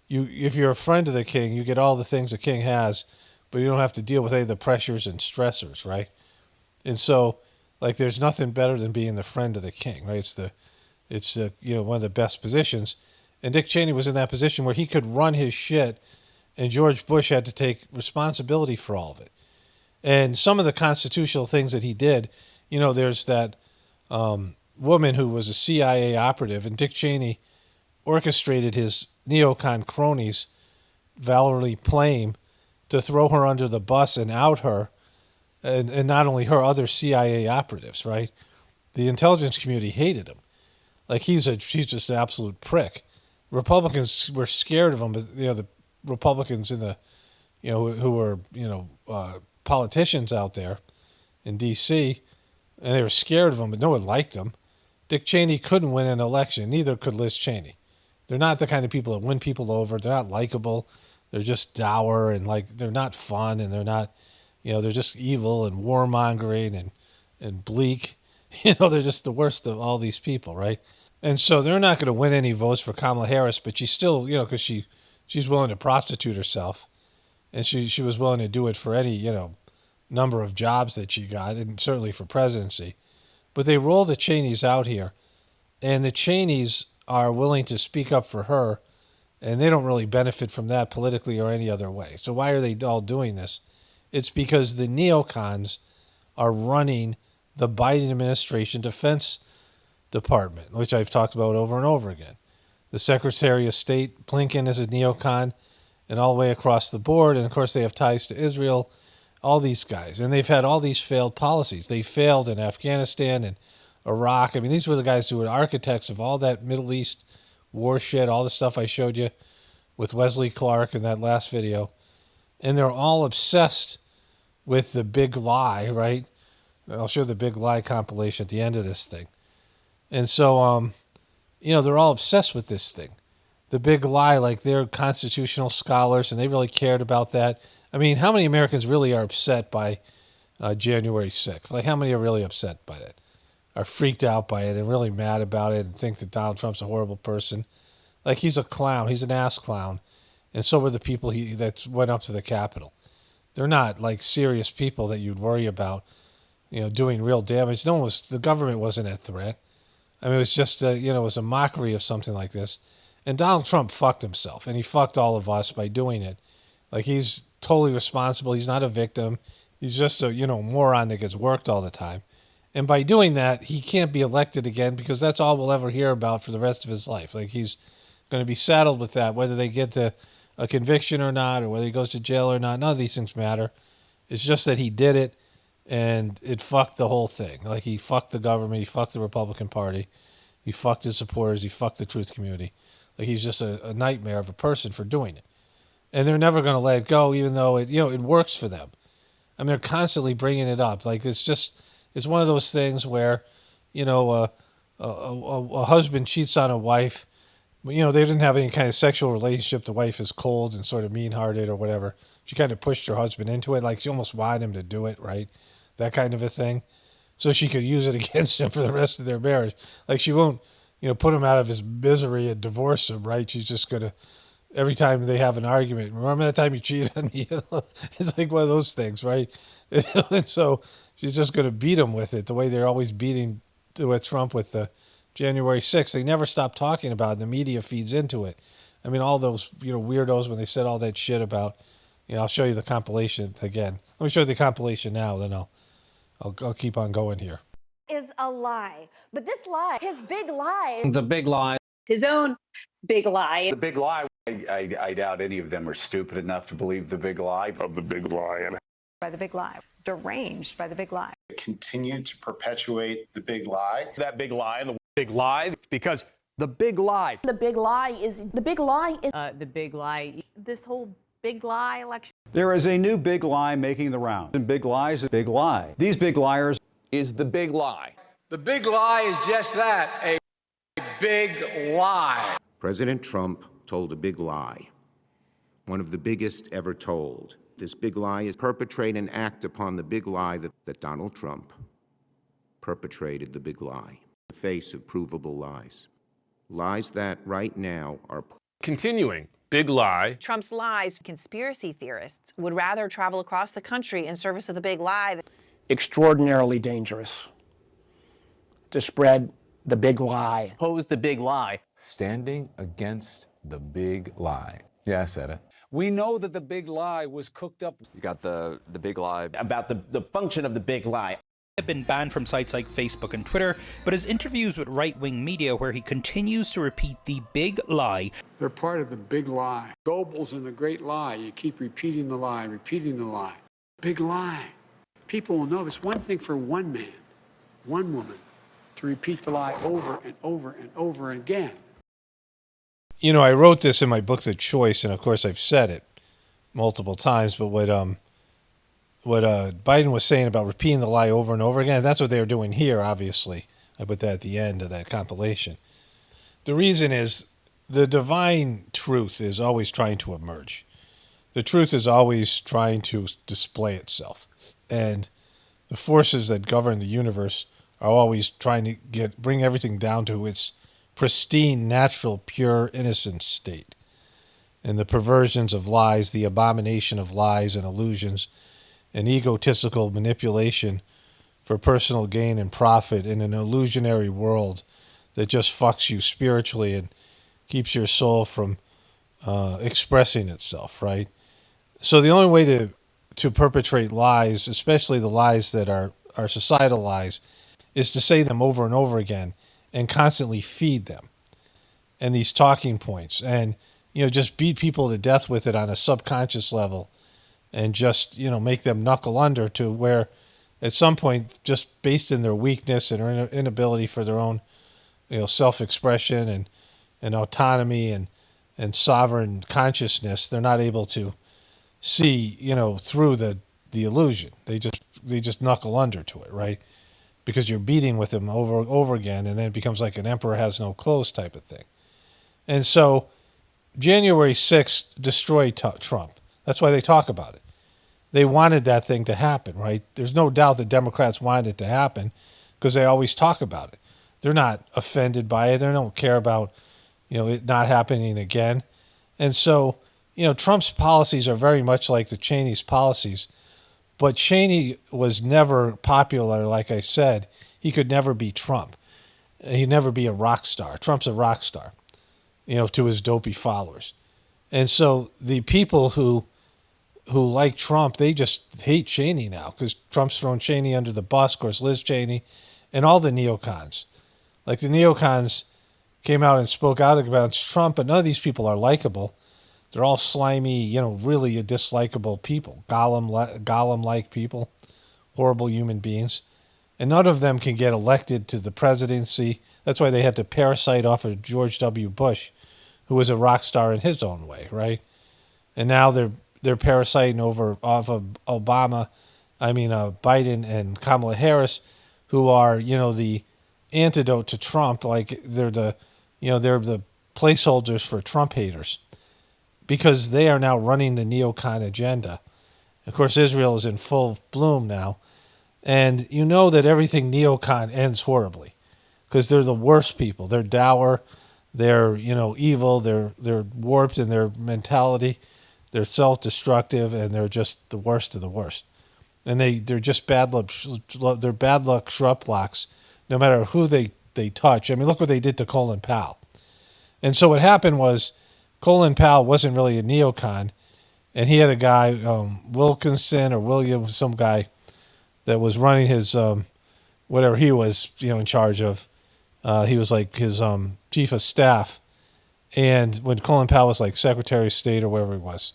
If you're a friend of the king, you get all the things the king has, but you don't have to deal with any of the pressures and stressors, right? And so, like, there's nothing better than being the friend of the king, right? It's one of the best positions. And Dick Cheney was in that position where he could run his shit, and George Bush had to take responsibility for all of it. And some of the constitutional things that he did, there's that woman who was a CIA operative, and Dick Cheney orchestrated his neocon cronies, Valerie Plame, to throw her under the bus and out her, and not only her, other CIA operatives, right? The intelligence community hated him. Like, he's just an absolute prick. Republicans were scared of him, but, the Republicans in the, who were, politicians out there in D.C., and they were scared of him, but no one liked him. Dick Cheney couldn't win an election. Neither could Liz Cheney. They're not the kind of people that win people over. They're not likable. They're just dour, and they're not fun, and they're not, they're just evil and warmongering and bleak. They're just the worst of all these people, right? And so they're not going to win any votes for Kamala Harris, but she's still, because she's willing to prostitute herself, and she was willing to do it for any, number of jobs that she got, and certainly for presidency. But they roll the Cheneys out here, and the Cheneys are willing to speak up for her, and they don't really benefit from that politically or any other way. So why are they all doing this? It's because the neocons are running the Biden administration Defense Department, which I've talked about over and over again. The Secretary of State, Blinken, is a neocon, and all the way across the board. And, of course, they have ties to Israel, all these guys. And they've had all these failed policies. They failed in Afghanistan and Iraq. I mean, these were the guys who were architects of all that Middle East war shit, all the stuff I showed you with Wesley Clark in that last video. And they're all obsessed with the big lie, right? I'll show the big lie compilation at the end of this thing. And so, they're all obsessed with this thing. The big lie, like they're constitutional scholars, and they really cared about that. I mean, how many Americans really are upset by January 6th? Like, how many are really upset by that? Are freaked out by it and really mad about it and think that Donald Trump's a horrible person? Like, he's a clown. He's an ass clown. And so were the people that went up to the Capitol. They're not, like, serious people that you'd worry about, doing real damage. The government wasn't a threat. I mean, it was just, it was a mockery of something like this. And Donald Trump fucked himself, and he fucked all of us by doing it. Like, he's totally responsible. He's not a victim. He's just a, moron that gets worked all the time. And by doing that, he can't be elected again because that's all we'll ever hear about for the rest of his life. Like, he's going to be saddled with that, whether they get to a conviction or not, or whether he goes to jail or not. None of these things matter. It's just that he did it, and it fucked the whole thing. Like, he fucked the government. He fucked the Republican Party. He fucked his supporters. He fucked the truth community. Like, he's just a nightmare of a person for doing it. and they're never going to let it go, even though it works for them. I mean, they're constantly bringing it up. Like it's one of those things where, a husband cheats on a wife. They didn't have any kind of sexual relationship. The wife is cold and sort of mean-hearted or whatever. She kind of pushed her husband into it, like she almost wanted him to do it, right? That kind of a thing. So she could use it against him for the rest of their marriage. Like she won't, put him out of his misery and divorce him, right? She's just going to, every time they have an argument, remember that time you cheated on me? It's like one of those things, right? And so she's just going to beat him with it, the way they're always beating with Trump with the January 6th. They never stop talking about it. The media feeds into it. I mean, all those, weirdos, when they said all that shit about, I'll show you the compilation again. Let me show you the compilation now, then I'll keep on going here. Is a lie. But this lie, his big lie. The big lie. His own big lie. The big lie. I doubt any of them are stupid enough to believe the big lie. Of the big lie. By the big lie. Deranged by the big lie. Continue to perpetuate the big lie. That big lie, the big lie, because the big lie. The big lie is the big lie is the big lie. this whole big lie election. There is a new big lie making the rounds. And big lies, big lie. These big liars is the big lie. The big lie is just that, a big lie. President Trump told a big lie, one of the biggest ever told. This big lie is perpetrate and act upon the big lie that Donald Trump perpetrated the big lie in the face of provable lies. Lies that right now are... Continuing, big lie. Trump's lies. Conspiracy theorists would rather travel across the country in service of the big lie. Extraordinarily dangerous to spread the big lie. Oppose the big lie. Standing against the big lie. Yeah, I said it. We know that the big lie was cooked up. You got the big lie. About the function of the big lie. Have been banned from sites like Facebook and Twitter, but his interviews with right-wing media where he continues to repeat the big lie. They're part of the big lie. Goebbels and the great lie. You keep repeating the lie, repeating the lie. Big lie. People will know it's one thing for one man, one woman, to repeat the lie over and over and over again. I wrote this in my book, The Choice, and of course I've said it multiple times, but what Biden was saying about repeating the lie over and over again, that's what they were doing here, obviously. I put that at the end of that compilation. The reason is the divine truth is always trying to emerge. The truth is always trying to display itself. And the forces that govern the universe are always trying to bring everything down to its pristine, natural, pure, innocent state. And the perversions of lies, the abomination of lies and illusions, and egotistical manipulation for personal gain and profit in an illusionary world that just fucks you spiritually and keeps your soul from expressing itself, right? So the only way to perpetrate lies, especially the lies that are societal lies, is to say them over and over again and constantly feed them. And these talking points. And, just beat people to death with it on a subconscious level and just, make them knuckle under to where at some point, just based in their weakness and their inability for their own, self-expression and autonomy and sovereign consciousness, they're not able to see, through the illusion. They just knuckle under to it, right? Because you're beating with them over again, and then it becomes like an emperor has no clothes type of thing. And so January 6th destroyed Trump. That's why they talk about it. They wanted that thing to happen, right? There's no doubt the Democrats wanted it to happen because they always talk about it. They're not offended by it. They don't care about, it not happening again. And so, Trump's policies are very much like the Cheney's policies. But Cheney was never popular, like I said. He could never be Trump. He'd never be a rock star. Trump's a rock star, to his dopey followers. And so the people who like Trump, they just hate Cheney now because Trump's thrown Cheney under the bus, of course, Liz Cheney, and all the neocons. Like the neocons came out and spoke out about Trump, but none of these people are likable. They're all slimy, really dislikable people, Gollum-like people, horrible human beings. And none of them can get elected to the presidency. That's why they had to parasite off of George W. Bush, who was a rock star in his own way, right? and now they're parasiting off of Biden and Kamala Harris, who are the antidote to Trump. Like they're the placeholders for Trump haters, because they are now running the neocon agenda. Of course, Israel is in full bloom now, and you know that everything neocon ends horribly, because they're the worst people. They're dour, they're evil, they're warped in their mentality, they're self-destructive, and they're just the worst of the worst. And they're just bad luck. They're bad luck shrub blocks, no matter who they touch. I mean, look what they did to Colin Powell. And so what happened was, Colin Powell wasn't really a neocon, and he had a guy, Wilkinson or William, some guy that was running his whatever he was in charge of. He was like his chief of staff, and when Colin Powell was like Secretary of State or wherever he was,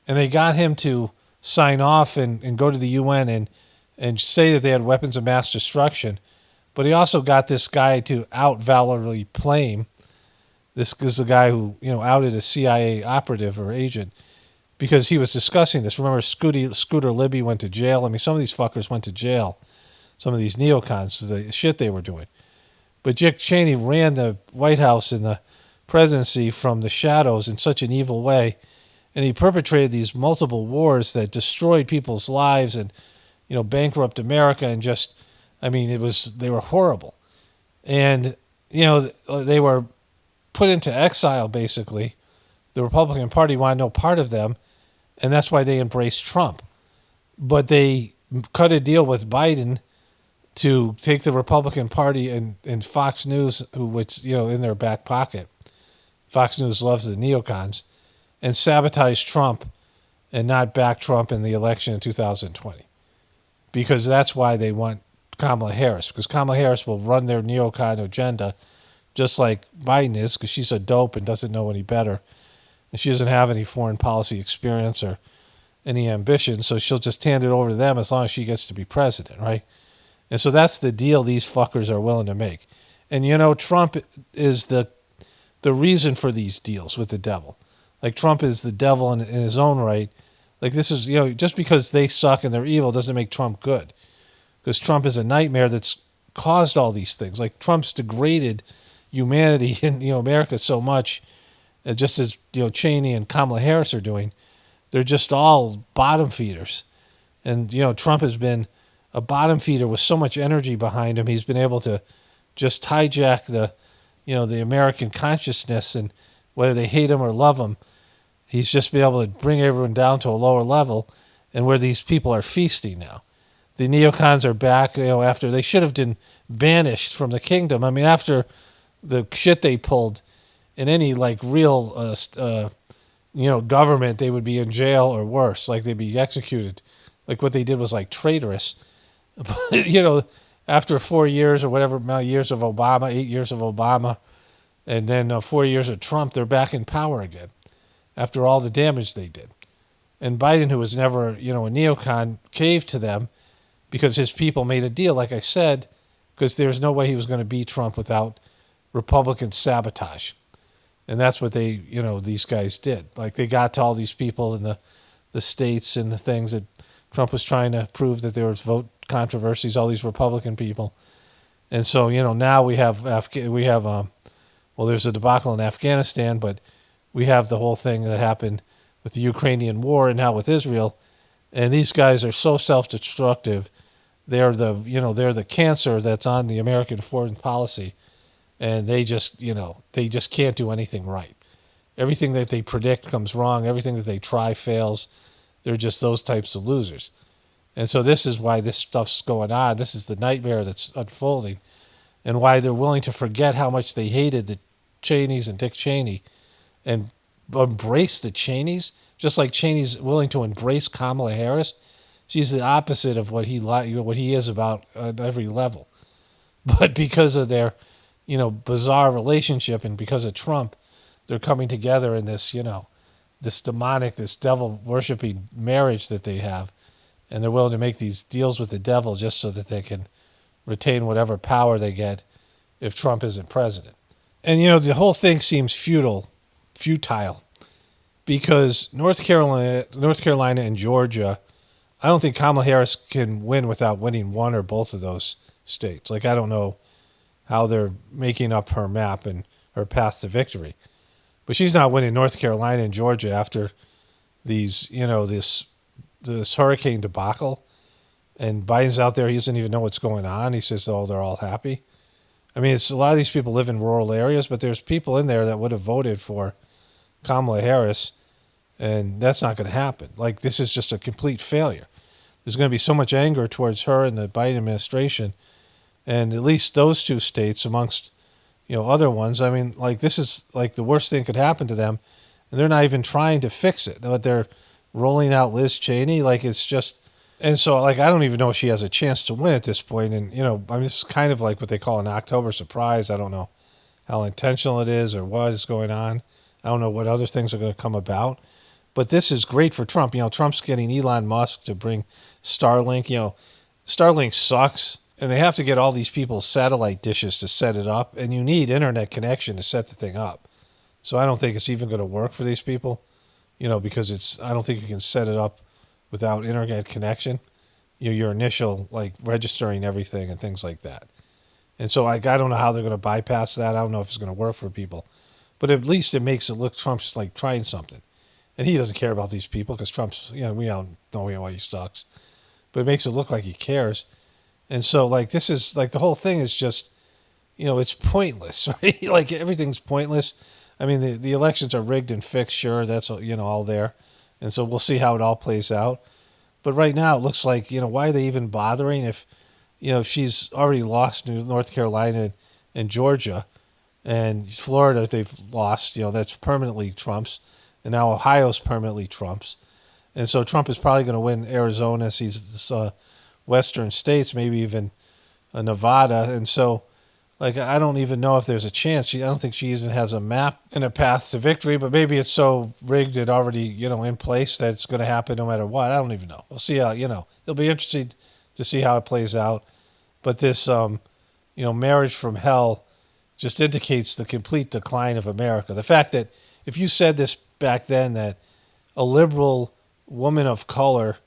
and they got him to sign off and go to the UN and say that they had weapons of mass destruction. But he also got this guy to out valorly claim, this is the guy who outed a CIA operative or agent, because he was discussing this. Remember, Scooter Libby went to jail. I mean, some of these fuckers went to jail, some of these neocons, the shit they were doing. But Dick Cheney ran the White House and the presidency from the shadows in such an evil way, and he perpetrated these multiple wars that destroyed people's lives and bankrupt America, and just, I mean, they were horrible. And they were put into exile, basically. The Republican Party wanted no part of them, and that's why they embraced Trump. But they cut a deal with Biden to take the Republican Party and Fox News, which in their back pocket. Fox News loves the neocons, and sabotage Trump and not back Trump in the election in 2020. Because that's why they want Kamala Harris, because Kamala Harris will run their neocon agenda just like Biden is, because she's a dope and doesn't know any better. And she doesn't have any foreign policy experience or any ambition, so she'll just hand it over to them as long as she gets to be president, right? And so that's the deal these fuckers are willing to make. And Trump is the reason for these deals with the devil. Like, Trump is the devil in his own right. Like, this is, just because they suck and they're evil doesn't make Trump good. Because Trump is a nightmare that's caused all these things. Like, Trump's degraded humanity in America so much, just as Cheney and Kamala Harris are doing. They're just all bottom feeders. And Trump has been a bottom feeder with so much energy behind him. He's been able to just hijack the American consciousness, and whether they hate him or love him, he's just been able to bring everyone down to a lower level, and where these people are feasting now. The neocons are back, after they should have been banished from the kingdom. I mean, after the shit they pulled in any real government, they would be in jail or worse, like they'd be executed. Like what they did was traitorous. But after 4 years or whatever amount of years of Obama, 8 years of Obama, and then 4 years of Trump, they're back in power again after all the damage they did. And Biden, who was never, a neocon, caved to them because his people made a deal, like I said, because there's no way he was going to beat Trump without Republican sabotage. And that's what they, these guys did. Like, they got to all these people in the states and the things that Trump was trying to prove that there was vote controversies, all these Republican people. And so, now we have, there's a debacle in Afghanistan, but we have the whole thing that happened with the Ukrainian war and now with Israel. And these guys are so self-destructive. They're the cancer that's on the American foreign policy. And they just can't do anything right. Everything that they predict comes wrong. Everything that they try fails. They're just those types of losers. And so this is why this stuff's going on. This is the nightmare that's unfolding, and why they're willing to forget how much they hated the Cheneys and Dick Cheney and embrace the Cheneys, just like Cheney's willing to embrace Kamala Harris. She's the opposite of what he is about at every level. But because of their, bizarre relationship, and because of Trump, they're coming together in this, this demonic, this devil-worshiping marriage that they have. And they're willing to make these deals with the devil just so that they can retain whatever power they get if Trump isn't president. And, the whole thing seems futile. because North Carolina and Georgia, I don't think Kamala Harris can win without winning one or both of those states. Like, I don't know how they're making up her map and her path to victory. But she's not winning North Carolina and Georgia after these, this hurricane debacle. And Biden's out there, he doesn't even know what's going on. He says, oh, they're all happy. I mean, it's a lot of these people live in rural areas, but there's people in there that would have voted for Kamala Harris, and that's not going to happen. Like, this is just a complete failure. There's going to be so much anger towards her and the Biden administration, and at least those two states amongst, other ones. I mean, like, this is like the worst thing could happen to them, and they're not even trying to fix it. But they're rolling out Liz Cheney, like, it's just, and so, like, I don't even know if she has a chance to win at this point. And, I mean, this is kind of like what they call an October surprise. I don't know how intentional it is or what is going on. I don't know what other things are going to come about. But this is great for Trump. Trump's getting Elon Musk to bring Starlink. Starlink sucks, and they have to get all these people's satellite dishes to set it up, and you need internet connection to set the thing up. So I don't think it's even going to work for these people, because I don't think you can set it up without internet connection, your initial, like, registering everything and things like that. And so, like, I don't know how they're going to bypass that. I don't know if it's going to work for people. But at least it makes it look Trump's, like, trying something. And he doesn't care about these people because Trump's, we all know why he sucks. But it makes it look like he cares. And so, like, this is, like, the whole thing is just, it's pointless, right? Like, everything's pointless. I mean, the elections are rigged and fixed, sure, that's, all there. And so we'll see how it all plays out. But right now it looks like, why are they even bothering if, she's already lost North Carolina and Georgia, and Florida they've lost, that's permanently Trump's, and now Ohio's permanently Trump's. And so Trump is probably going to win Arizona, these western states, maybe even Nevada. And so, like, I don't even know if there's a chance. I don't think she even has a map and a path to victory, but maybe it's so rigged and already, in place that it's going to happen no matter what. I don't even know. We'll see how, it'll be interesting to see how it plays out. But this, marriage from hell just indicates the complete decline of America. The fact that if you said this back then, that a liberal woman of color,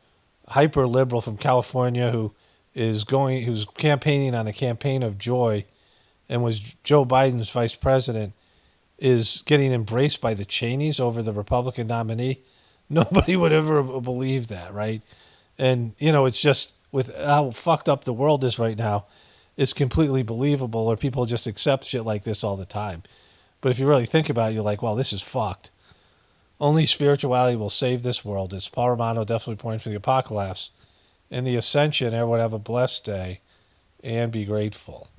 hyper liberal from California who's campaigning on a campaign of joy and was Joe Biden's vice president, is getting embraced by the Cheneys over the Republican nominee, nobody would ever believe that, right? And, it's just, with how fucked up the world is right now, it's completely believable, or people just accept shit like this all the time. But if you really think about it, you're like, well, this is fucked. Only spirituality will save this world. It's Paul Romano, definitely pointing for the apocalypse and the ascension. Everyone have a blessed day and be grateful.